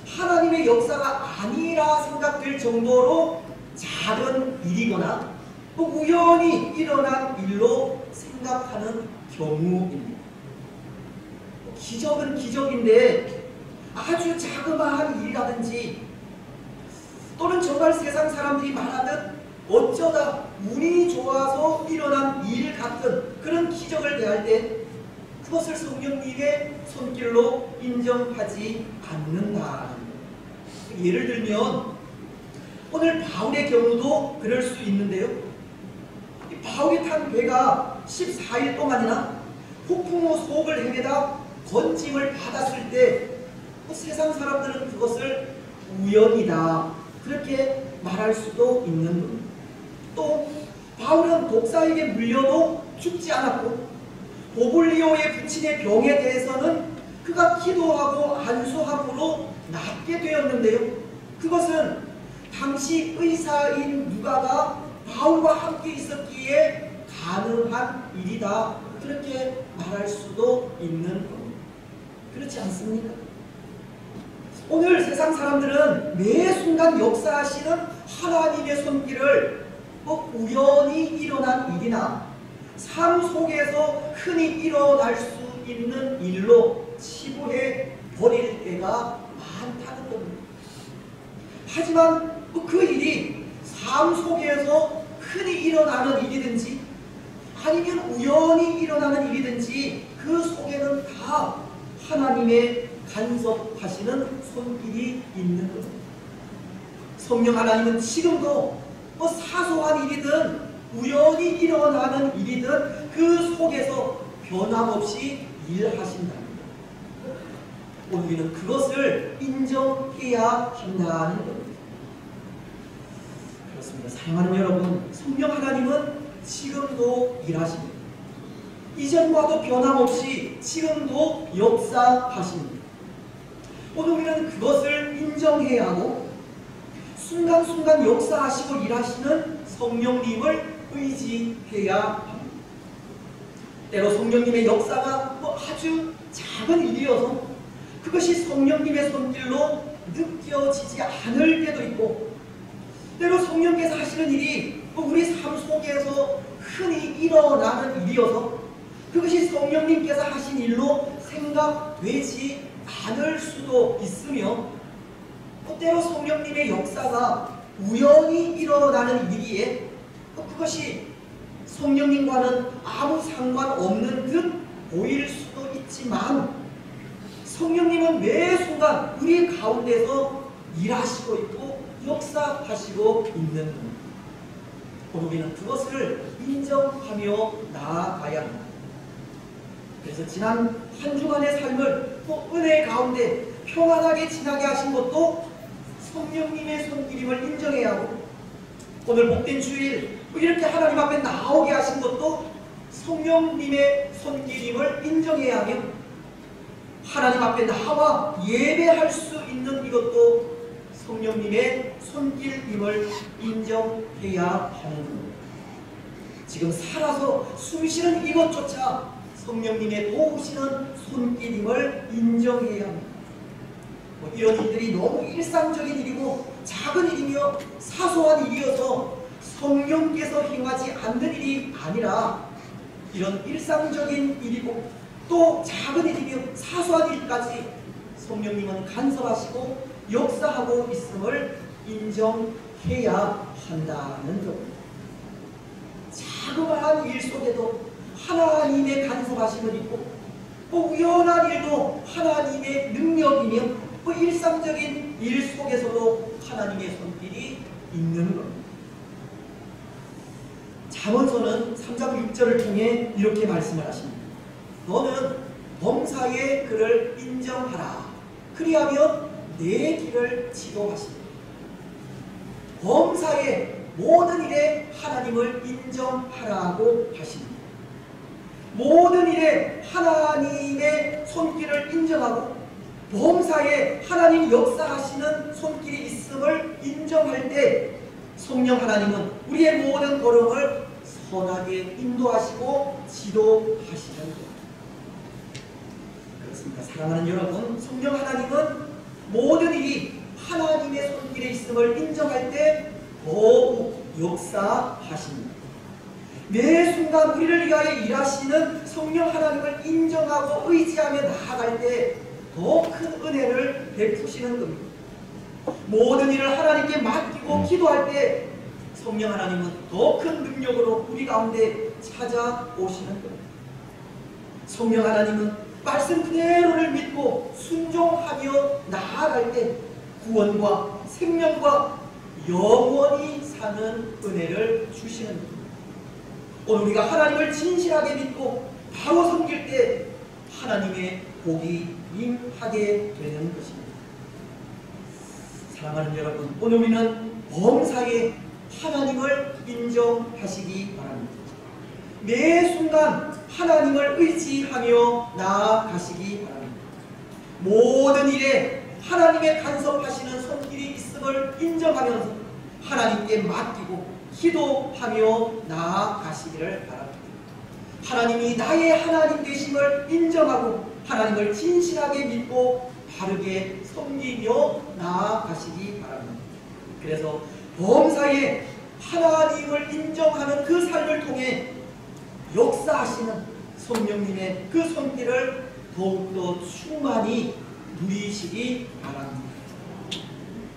하나님의 역사가 아니라 생각될 정도로 작은 일이거나 또 우연히 일어난 일로 생각하는 경우입니다. 기적은 기적인데 아주 자그마한 일이라든지 또는 정말 세상 사람들이 말하듯 어쩌다 운이 좋아서 일어난 일 같은 그런 기적을 대할 때 그것을 성령님의 손길로 인정하지 않는다는 거예요. 예를 들면 오늘 바울의 경우도 그럴 수 있는데요. 바울이 탄 배가 14일 동안이나 폭풍우 속을 헤매다 건짐을 받았을 때 세상 사람들은 그것을 우연이다 그렇게 말할 수도 있는 겁니다. 또 바울은 독사에게 물려도 죽지 않았고 보블리오의 부친의 병에 대해서는 그가 기도하고 안수함으로 낫게 되었는데요. 그것은 당시 의사인 누가가 바울과 함께 있었기에 가능한 일이다 그렇게 말할 수도 있는 겁니다. 그렇지 않습니까? 오늘 세상 사람들은 매 순간 역사하시는 하나님의 손길을 우연히 일어난 일이나 삶 속에서 흔히 일어날 수 있는 일로 치부해 버릴 때가 많다는 겁니다. 하지만 그 일이 삶 속에서 흔히 일어나는 일이든지 아니면 우연히 일어나는 일이든지 그 속에는 다 하나님의 간섭하시는 손길이 있는 겁니다. 성령 하나님은 지금도 사소한 일이든 우연히 일어나는 일이든 그 속에서 변함없이 일하신답니다. 우리는 그것을 인정해야 한다는 겁니다. 그렇습니다. 사랑하는 여러분, 성령 하나님은 지금도 일하십니다. 이전과도 변함없이 지금도 역사하십니다. 오늘 우리는 그것을 인정해야 하고 순간순간 역사하시고 일하시는 성령님을 의지해야 합니다. 때로 성령님의 역사가 아주 작은 일이어서 그것이 성령님의 손길로 느껴지지 않을 때도 있고, 때로 성령께서 하시는 일이 우리 삶 속에서 흔히 일어나는 일이어서 그것이 성령님께서 하신 일로 생각되지 않을 수도 있으며, 또 때로 성령님의 역사가 우연히 일어나는 일이기에 그것이 성령님과는 아무 상관없는 듯 보일 수도 있지만, 성령님은 매 순간 우리 가운데서 일하시고 있고 역사하시고 있는 겁니다. 우리는 그것을 인정하며 나아가야 합니다. 그래서 지난 한 주간의 삶을 또 은혜 가운데 평안하게 지나게 하신 것도 성령님의 손길임을 인정해야 하고, 오늘 복된 주일 이렇게 하나님 앞에 나오게 하신 것도 성령님의 손길임을 인정해야 하며, 하나님 앞에 나와 예배할 수 있는 이것도 성령님의 손길임을 인정해야 하는 겁니다. 지금 살아서 숨쉬는 이것조차 성령님의 도우시는 손길임을 인정해야 합니다. 이런 일들이 너무 일상적인 일이고 작은 일이며 사소한 일이어서 성령께서 행하지 않는 일이 아니라, 이런 일상적인 일이고 또 작은 일이며 사소한 일까지 성령님은 간섭하시고 역사하고 있음을 인정해야 한다는 겁니다. 자그마한 일 속에도 하나님의 간섭하심은 있고, 또 우연한 일도 하나님의 능력이며, 또 일상적인 일 속에서도 하나님의 손길이 있는 겁니다. 잠언서는 3장 6절을 통해 이렇게 말씀을 하십니다. 너는 범사의 그를 인정하라. 그리하면 내 길을 지도하시리라. 범사의 모든 일에 하나님을 인정하라고 하십니다. 모든 일에 하나님의 손길을 인정하고 범사에 하나님 역사하시는 손길이 있음을 인정할 때 성령 하나님은 우리의 모든 걸음을 선하게 인도하시고 지도하시는 것. 그렇습니다. 사랑하는 여러분, 성령 하나님은 모든 일이 하나님의 손길에 있음을 인정할 때 더욱 역사하십니다. 매 순간 우리를 위하여 일하시는 성령 하나님을 인정하고 의지하며 나아갈 때 더 큰 은혜를 베푸시는 겁니다. 모든 일을 하나님께 맡기고 기도할 때 성령 하나님은 더 큰 능력으로 우리 가운데 찾아오시는 겁니다. 성령 하나님은 말씀 그대로를 믿고 순종하며 나아갈 때 구원과 생명과 영원히 사는 은혜를 주시는 겁니다. 오늘 우리가 하나님을 진실하게 믿고 바로 섬길 때 하나님의 복이 임하게 되는 것입니다. 사랑하는 여러분, 오늘 우리는 범사에 하나님을 인정하시기 바랍니다. 매 순간 하나님을 의지하며 나아가시기 바랍니다. 모든 일에 하나님의 간섭하시는 손길이 있음을 인정하면서 하나님께 맡기고 기도하며 나아가시기를 바랍니다. 하나님이 나의 하나님 되심을 인정하고 하나님을 진실하게 믿고 바르게 섬기며 나아가시기 바랍니다. 그래서 범사에 하나님을 인정하는 그 삶을 통해 역사하시는 성령님의 그 손길을 더욱더 충만히 누리시기 바랍니다.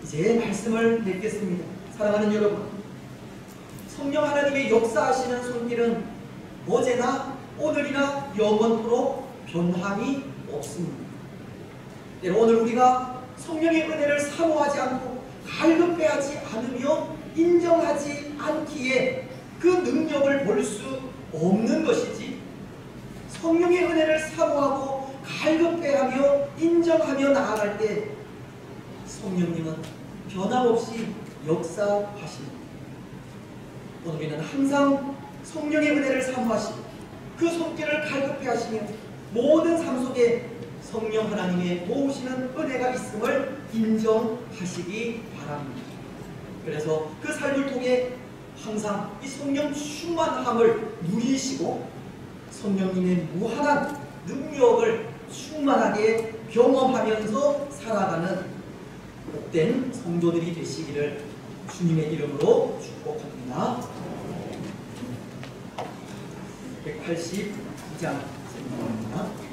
이제 말씀을 맺겠습니다. 사랑하는 여러분, 성령 하나님의 역사하시는 손길은 어제나 오늘이나 영원토록 변함이 없습니다. 오늘 우리가 성령의 은혜를 사모하지 않고 갈급해하지 않으며 인정하지 않기에 그 능력을 볼 수 없는 것이지, 성령의 은혜를 사모하고 갈급해하며 인정하며 나아갈 때 성령님은 변함없이 역사하십니다. 오늘 우리는 항상 성령의 은혜를 사모하시고 그 손길을 갈급해하시며 모든 삶 속에 성령 하나님의 도우시는 은혜가 있음을 인정하시기 바랍니다. 그래서 그 삶을 통해 항상 이 성령 충만함을 누리시고 성령님의 무한한 능력을 충만하게 경험하면서 살아가는 복된 성도들이 되시기를 주님의 이름으로 축복합니다. 182장 입니다.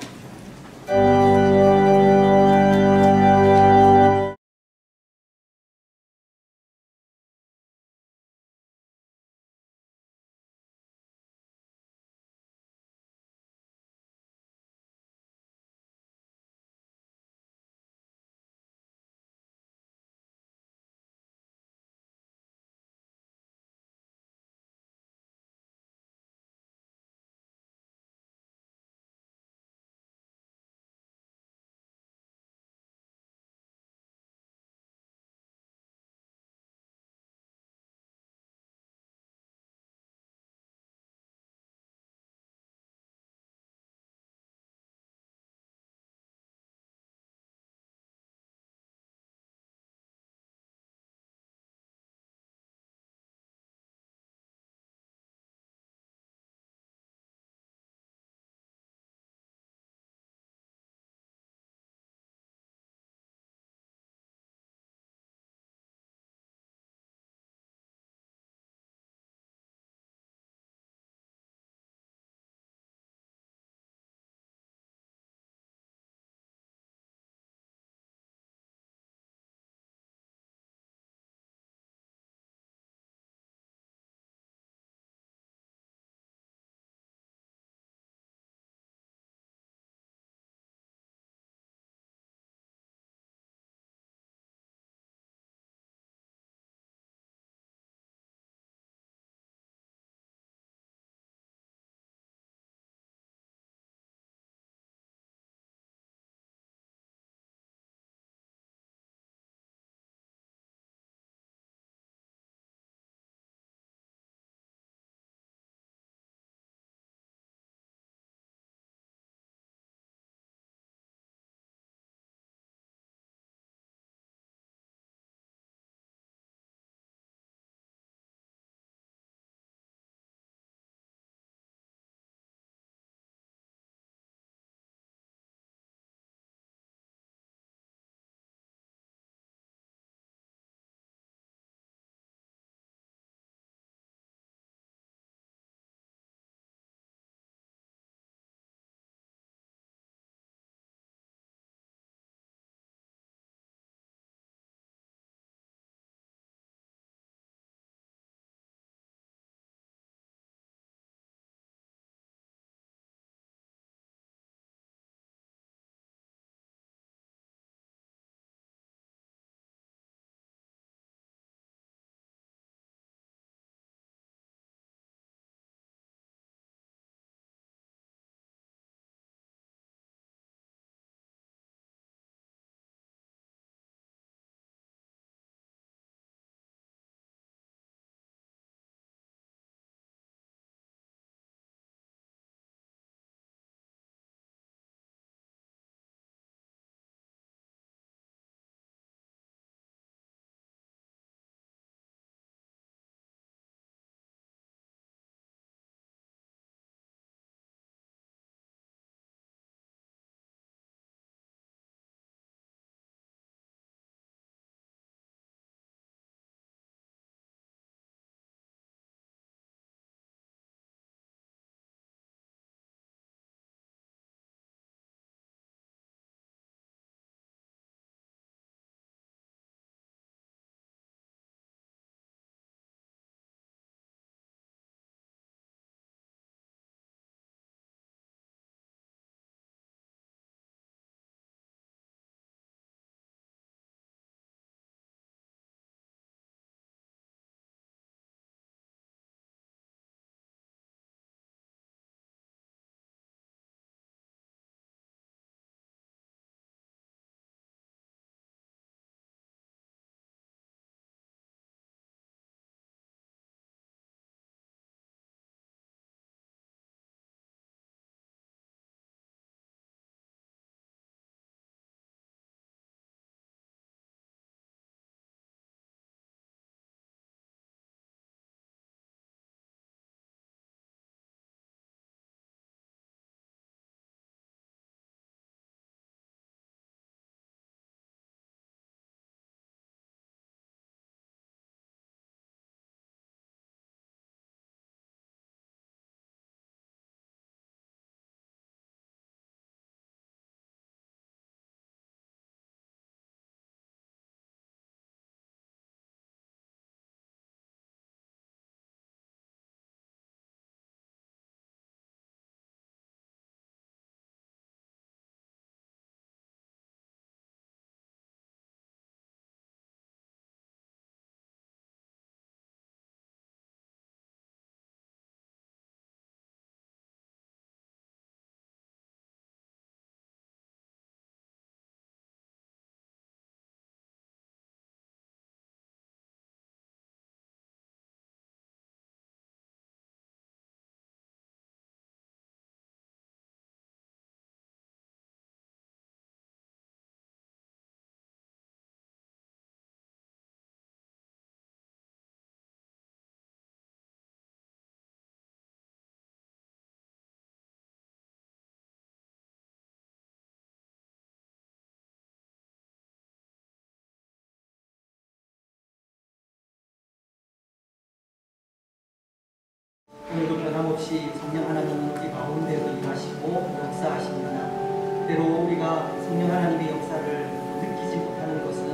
오늘도 변함없이 성령 하나님은 우리 가운데서 일하시고 역사하십니다. 때로 우리가 성령 하나님의 역사를 느끼지 못하는 것은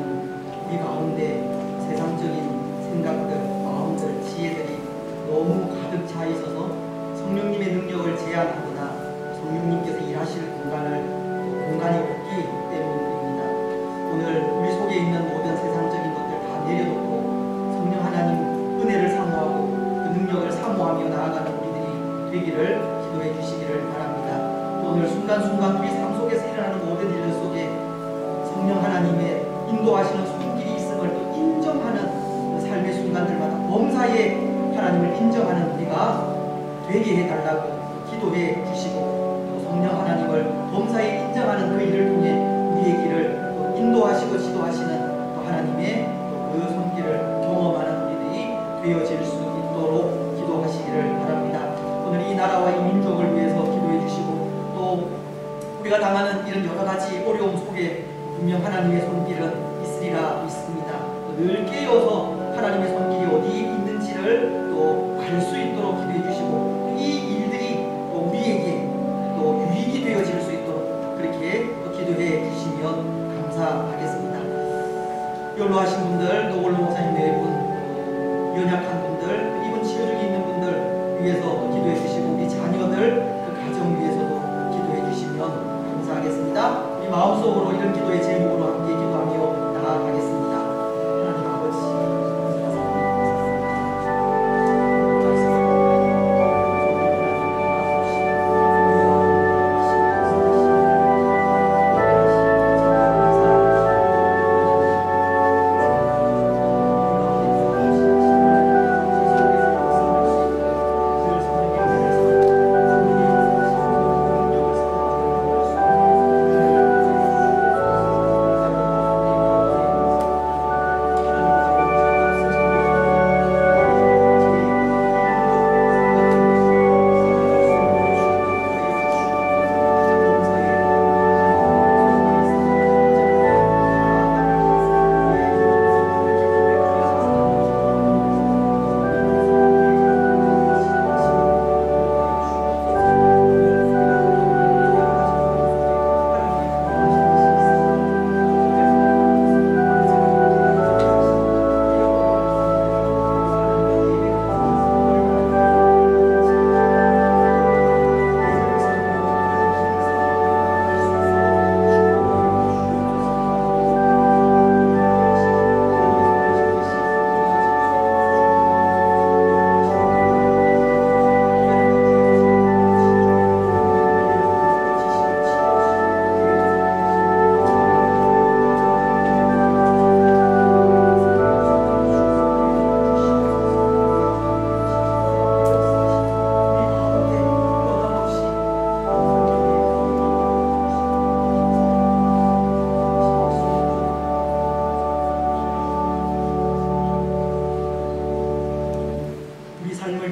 우리 가운데 세상적인 생각들, 마음들, 지혜들이 너무 가득 차 있어서 성령님의 능력을 제한하거나 성령님께서 일하실 공간이 없기 때문입니다. 오늘 우리 속에 있는 모든 세상적인 것들 다 내려놓고 성령 하나님 은혜를 사모하고 그 능력을 사모하며 나아가는 우리들이 되기를 기도해 주시기를 바랍니다. 또 오늘 순간순간 우리 삶 속에서 일어나는 모든 일들 속에 성령 하나님의 인도하시는 손길이 있음을 또 인정하는 그 삶의 순간들마다 범사에 하나님을 인정하는 우리가 되게 해달라고 기도해 주시고 또 성령 하나님을 범사에 인정하는 그 일을 통해 우리의 길을 또 인도하시고 지도하시는 또 하나님의 또 그 손길을 경험하는 우리들이 되어질 수 있도록 기도하시기를 바랍니다. 오늘 이 나라와 이 민족을 위해서 기도해 주시고 또 우리가 당하는 이런 여러 가지 어려움 속에 분명 하나님의 손길은 있으리라 믿습니다. 늘 깨어서 하나님의 손길이 어디 있는지를 또 알 수 있도록 기도해 주시고 이 일들이 또 우리에게 또 유익이 되어질 수 있도록 그렇게 또 기도해 주시면 감사하겠습니다. 연로하신 분들, 또 원로 목사님 네 분, 연약한 분들, 입원 치유 중에 있는 분들 위해서 기도해 주시고 우리 자녀들 그 가정 위해서도 기도해 주시면 감사하겠습니다. 우리 마음속으로 이런 기도의 제목으로 함께 기도하며 나아가겠습니다. 하나님 아버지,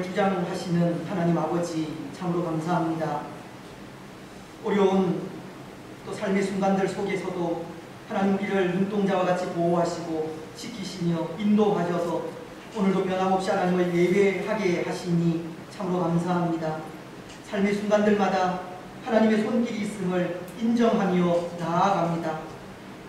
주장하시는 하나님 아버지 참으로 감사합니다. 어려운 또 삶의 순간들 속에서도 하나님 우리를 눈동자와 같이 보호하시고 지키시며 인도하셔서 오늘도 변함없이 하나님을 예배하게 하시니 참으로 감사합니다. 삶의 순간들마다 하나님의 손길이 있음을 인정하며 나아갑니다.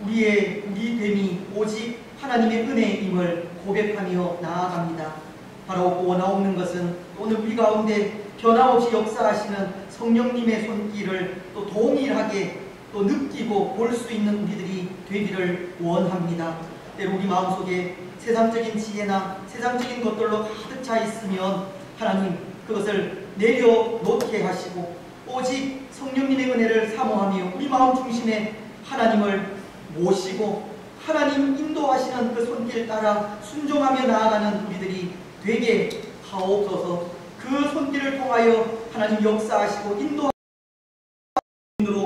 우리 됨이 오직 하나님의 은혜임을 고백하며 나아갑니다. 바로 원하옵는 것은 오늘 우리 가운데 변함없이 역사하시는 성령님의 손길을 또 동일하게 또 느끼고 볼 수 있는 우리들이 되기를 원합니다. 때로 우리 마음속에 세상적인 지혜나 세상적인 것들로 가득 차 있으면 하나님 그것을 내려놓게 하시고 오직 성령님의 은혜를 사모하며 우리 마음 중심에 하나님을 모시고 하나님 인도하시는 그 손길 따라 순종하며 나아가는 우리들이 되게 하옵소서. 그 손길을 통하여 하나님 역사하시고 인도하시는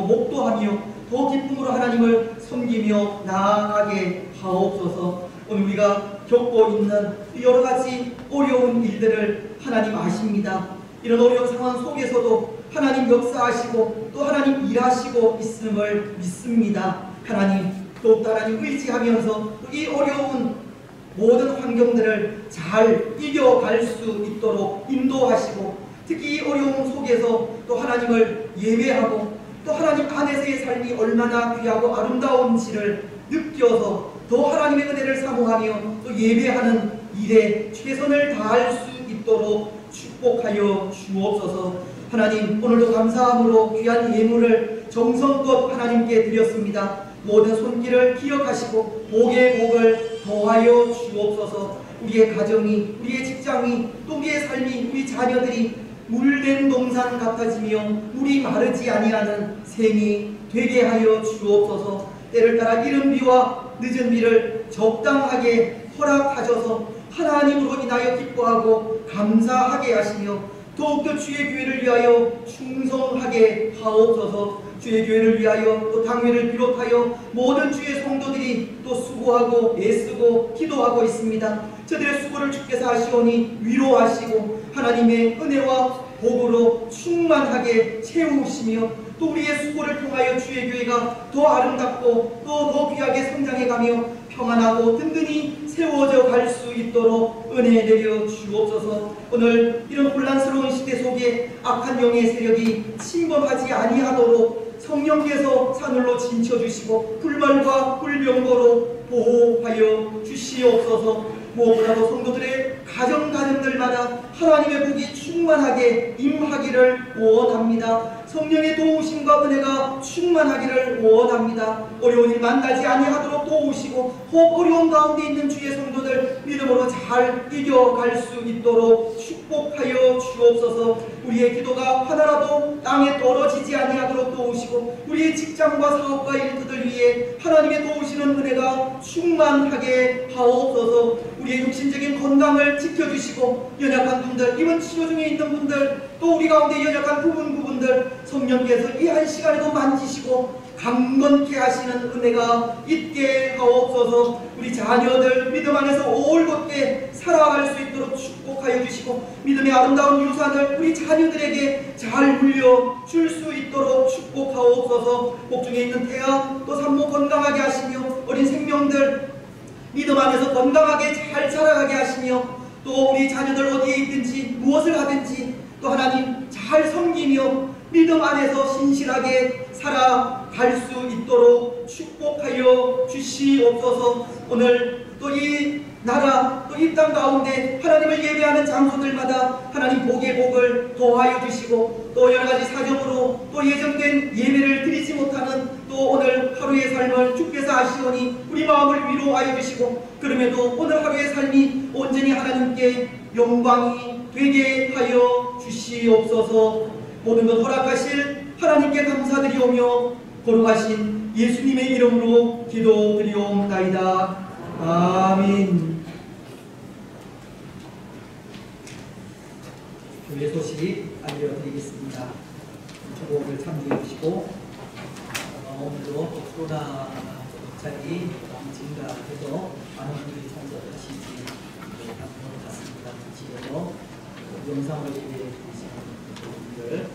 목도하며 더 기쁨으로 하나님을 섬기며 나아가게 하옵소서. 오늘 우리가 겪고 있는 여러 가지 어려운 일들을 하나님 아십니다. 이런 어려운 상황 속에서도 하나님 역사하시고 또 하나님 일하시고 있음을 믿습니다. 하나님 더욱더 하나님 의지하면서 이 어려운 모든 환경들을 잘 이겨갈 수 있도록 인도하시고 특히 이 어려움 속에서 또 하나님을 예배하고 또 하나님 안에서의 삶이 얼마나 귀하고 아름다운지를 느껴서 더 하나님의 은혜를 사모하며 또 예배하는 일에 최선을 다할 수 있도록 축복하여 주옵소서. 하나님, 오늘도 감사함으로 귀한 예물을 정성껏 하나님께 드렸습니다. 모든 손길을 기억하시고 복의 복을 더하여 주옵소서. 우리의 가정이, 우리의 직장이, 또 우리의 삶이, 우리 자녀들이 물된 동산 같아지며 물이 마르지 아니하는 생이 되게 하여 주옵소서. 때를 따라 이른 비와 늦은 비를 적당하게 허락하셔서 하나님으로 인하여 기뻐하고 감사하게 하시며 더욱더 주의 교회를 위하여 충성하게 하옵소서. 주의 교회를 위하여 또 당회를 비롯하여 모든 주의 성도들이 또 수고하고 애쓰고 기도하고 있습니다. 저들의 수고를 주께서 하시오니 위로하시고 하나님의 은혜와 복으로 충만하게 채우시며 또 우리의 수고를 통하여 주의 교회가 더 아름답고 또 더 귀하게 성장해가며 평안하고 든든히 세워져 갈 수 있도록 은혜 내려 주옵소서. 오늘 이런 혼란스러운 시대 속에 악한 영의 세력이 침범하지 아니하도록 성령께서 사늘로 진쳐주시고 불말과 불병거로 보호하여 주시옵소서. 무엇보다도 성도들의 가정들마다 하나님의 복이 충만하게 임하기를 원합니다. 성령의 도우심과 은혜가 충만하기를 원합니다. 어려운 일 만나지 아니하도록 도우시고 혹 어려운 가운데 있는 주의 성도들 믿음으로 잘 이겨갈 수 있도록 축복하여 주옵소서. 우리의 기도가 하나라도 땅에 떨어지지 아니하도록 도우시고 우리의 직장과 사업과 일터들 위해 하나님의 도우시는 은혜가 충만하게 하옵소서. 우리의 육신적인 건강을 지켜주시고 연약한 분들, 입원 치료 중에 있는 분들, 또 우리 가운데 연약한 부분들 성령께서 이 한 시간에도 만지시고 강건케 하시는 은혜가 있게 하옵소서. 우리 자녀들 믿음 안에서 올곧게 살아갈 수 있도록 축복하여 주시고 믿음의 아름다운 유산을 우리 자녀들에게 잘 물려줄 수 있도록 축복하옵소서. 복중에 있는 태아 또 산모 건강하게 하시며 어린 생명들 믿음 안에서 건강하게 잘 자라가게 하시며 또 우리 자녀들 어디에 있든지 무엇을 하든지 또 하나님 잘 섬기며 믿음 안에서 신실하게 살아갈 수 있도록 축복하여 주시옵소서. 오늘 또 이 나라 또 이 땅 가운데 하나님을 예배하는 장소들마다 하나님 복의 복을 더하여 주시고 또 여러가지 사정으로 또 예정된 예배를 드리지 못하는 또 오늘 하루의 삶을 주께서 아시오니 우리 마음을 위로하여 주시고 그럼에도 오늘 하루의 삶이 온전히 하나님께 영광이 되게 하여 주시옵소서. 모든 것 허락하실 하나님께 감사드리오며 거룩하신 예수님의 이름으로 기도드리옵나이다. 아멘. 교회 소식 알려드리겠습니다. 축복을 참조해 주시고 오늘도 코로나 확산이 증가해서 많은 분들이 참석하시지 않는 것 같습니다. 지금도 영상을 예배해 주시는 분들,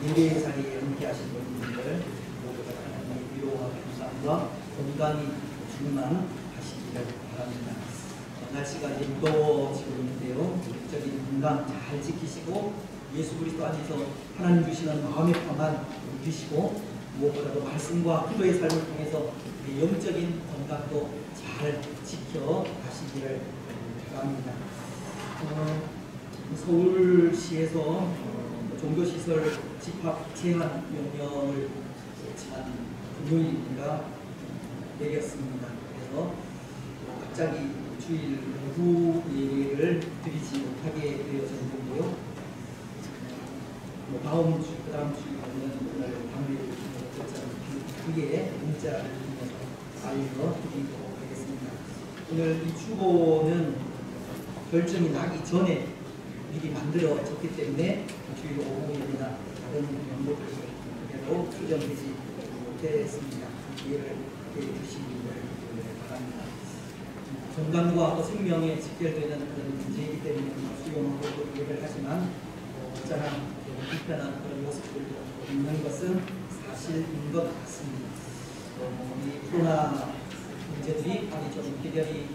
예배 자리에 함께하신 분들 모두 다 하나님의 위로와 감사함과 건강이 충만하시기를 바랍니다. 날씨가 이제 무더워지고 있는데요. 영적인 건강 잘 지키시고 예수 그리스도 안에서 하나님 주시는 마음의 평안 누리시고 무엇보다도 말씀과 기도의 삶을 통해서 영적인 건강도 잘 지켜가시기를 바랍니다. 서울시에서 종교시설 집합 제한 명령을 지난 금요일인가 내렸습니다. 그래서 갑자기 주일 오후 예배를 드리지 못하게 되어졌는데요. 다음 주, 그 다음 주에는 오늘 방문을 뒤에 문자를 통해서 알려드리도록 하겠습니다. 오늘 이 주보는 결정이 나기 전에 미리 만들어졌기 때문에 주일 오후 예배나 다른 명목들로 수정되지 못했습니다. 이해를 해주시기를 바랍니다. 건강과 또 생명에 직결되는 그런 문제이기 때문에 수용하고 얘기를 하지만 어쩌나 불편한 그런 모습들도 있는 것은 사실인 것 같습니다. 이 코로나 문제들이 아직 좀 해결이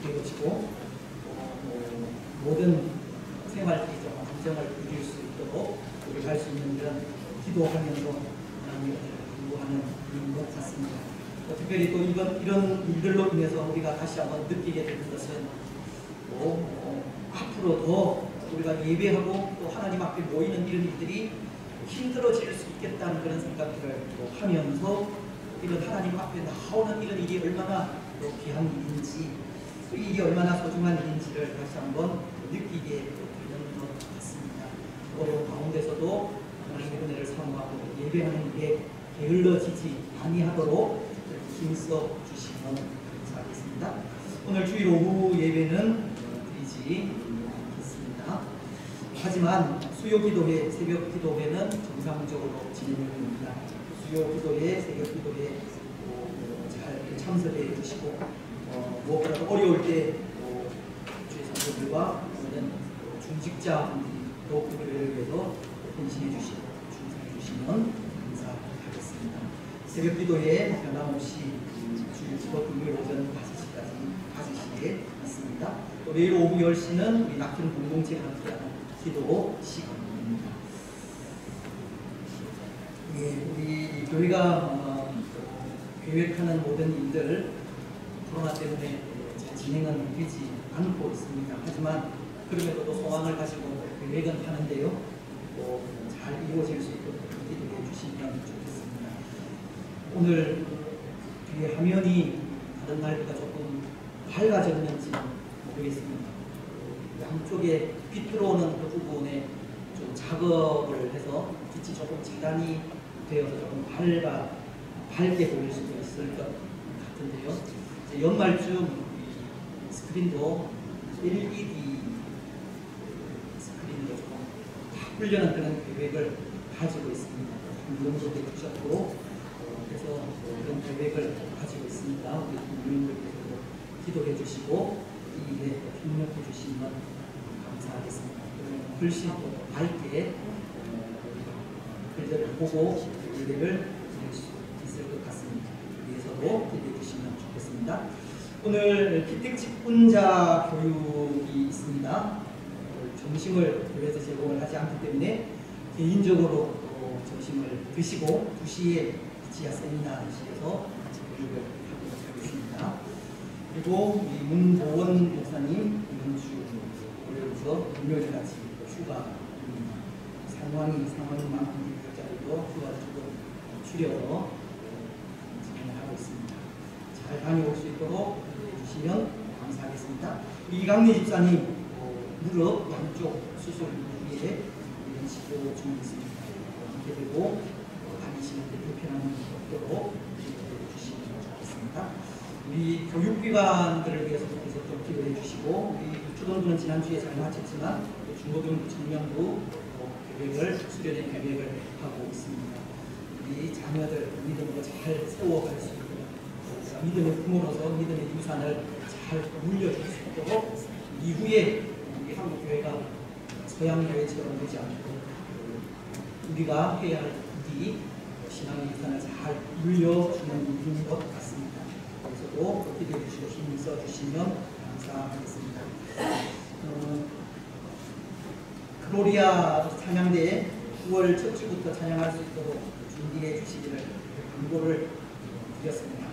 되어지고 모든 생활기적 안정을 누릴 수 있도록 우리가 할 수 있는 그런 기도하면서 하나님을 공부하는 일인 것 같습니다. 특별히 또 이런 일들로 인해서 우리가 다시 한번 느끼게 되는 것은 앞으로 더 우리가 예배하고 또 하나님 앞에 모이는 이런 일들이 힘들어질 수 있겠다는 그런 생각들을 하면서 이런 하나님 앞에 나오는 이런 일이 얼마나 귀한 일인지 또 이게 얼마나 소중한 일인지를 다시 한번 느끼게 되는 것 같습니다. 어려운 가운데서도 하나님의 은혜를 사모하고 예배하는 일에 게을러지지 아니하도록 힘써 주시면 감사하겠습니다. 오늘 주일 오후 예배는 드리지 않겠습니다. 하지만 수요 기도회, 새벽 기도회는 정상적으로 진행됩니다. 수요 기도회, 새벽 기도회 잘 참석해 주시고 무엇보다도 어려울 때 주의 성도들과 중직자분들이 또 그 교회를 위해서 헌신해 주시고 충성해 주시면 감사하겠습니다. 새벽 기도회 변함없이 주일 기도 금요일 오전 5시에 있습니다. 또 매일 오후 10시는 우리 낙현 공동체가 함께하는 기도 시간입니다. 예, 우리 교회가 계획하는 모든 일들 코로나 때문에 잘 진행은 되지 않고 있습니다. 하지만 그럼에도 또 소망을 가지고 계획은 하는데요. 또 잘 이루어질 수 있도록 기도해 주시면 좋겠습니다. 오늘 뒤에 화면이 다른 날보다 조금 밝아졌는지는 모르겠습니다. 양쪽에 빛 들어오는 그 부분에 좀 작업을 해서 빛이 조금 차단이 되어서 조금 밝게 보일 수도 있을 것 같은데요. 연말쯤 스크린도 LED 스크린으로 조금 바꾸려는 그런 계획을 가지고 있습니다. 운동도 해주셨고 그래서 그런 계획을 가지고 있습니다. 우리 국민들께서도 기도해 주시고 이 일에 협력해 주시면 감사하겠습니다. 그러면 훨씬 더 밝게 글들을 보고 예배를 드릴 수 있을 것 같습니다. 위해서도 기도해 주시면 좋겠습니다. 오늘 기택직분자 교육이 있습니다. 점심을 교회에서 제공을 하지 않기 때문에 개인적으로 점심을 드시고 2시에 지하 세미나실에서 교육을 하도록 하겠습니다. 그리고 이 문보원 목사님 이번 주 월요일부터 금요일까지 휴가입니다. 상황이만큼 자리도 휴가를 조금 줄여서 진행을 하고 있습니다. 잘 다녀올 수 있도록 해주시면 감사하겠습니다. 우리 이강리 집사님 무릎 양쪽 수술 후에 이런 식으로 준비했습니다. 이렇게 되고 다니시는데 불편함이 없도록 해주시면 좋겠습니다. 우리 교육기관들을 위해서 좀 기도해 주시고 우리 초등부는 지난주에 잘 마쳤지만 중고등부 청년부 계획을 수련의 계획을 하고 있습니다. 우리 자녀들 믿음으로 잘 세워갈 수 있도록 믿음의 부모로서 믿음의 유산을 잘 물려줄 수 있도록 이후에 우리 한국 교회가 서양 교회처럼 되지 않고 우리가 해야 할 일이 신앙의 유산을 잘 물려주는 일인 것 같습니다. 그래서도 기도해 주시고 힘써 주시면 감사하겠습니다. 글로리아 찬양대에 9월 첫 주부터 찬양할 수 있도록 준비해 주시기를 광고를 드렸습니다.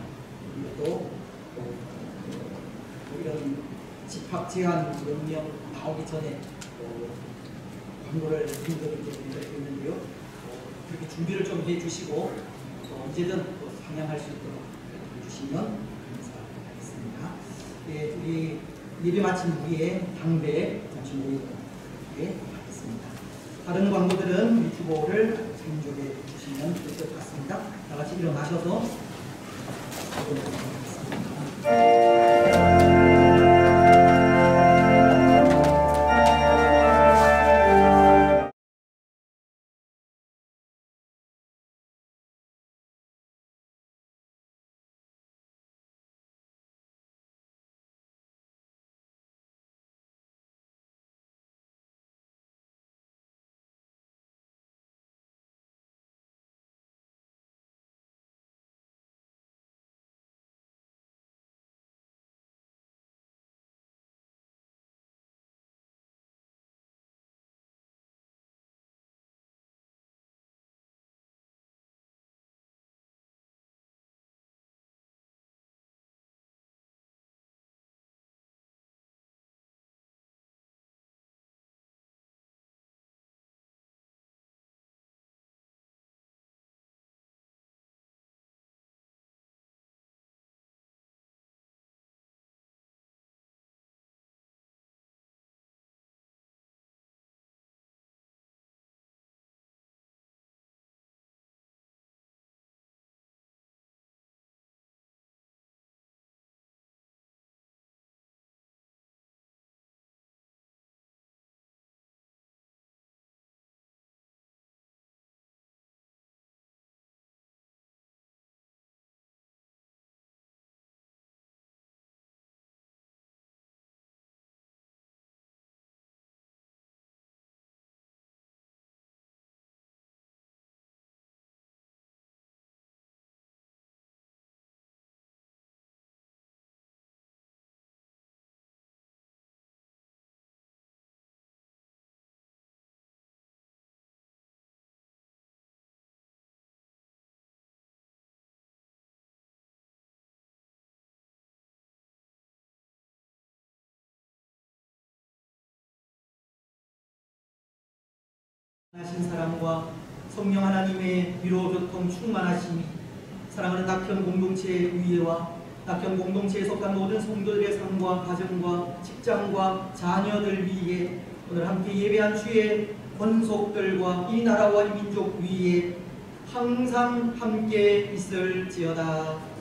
그리고 또 이런 집합 제한 명령 나오기 전에 광고를 드리게 했는데요. 그렇게 준비를 좀 해주시고 언제든 찬양할 수 있도록 해주시면 감사하겠습니다. 예, 우리 예배 마친 후에 당배 잠시 모이도록 하겠습니다. 다른 광고들은 우리 주보를 참조해 주시면 될 것 같습니다. 다 같이 일어나셔서 하신 사랑과 성령 하나님의 위로 교통 충만하심이 사랑하는 낙현 공동체의 위에와 낙현 공동체에 속한 모든 성도들의 삶과 가정과 직장과 자녀들 위에 오늘 함께 예배한 주의 권속들과 이 나라와 이 민족 위에 항상 함께 있을지어다.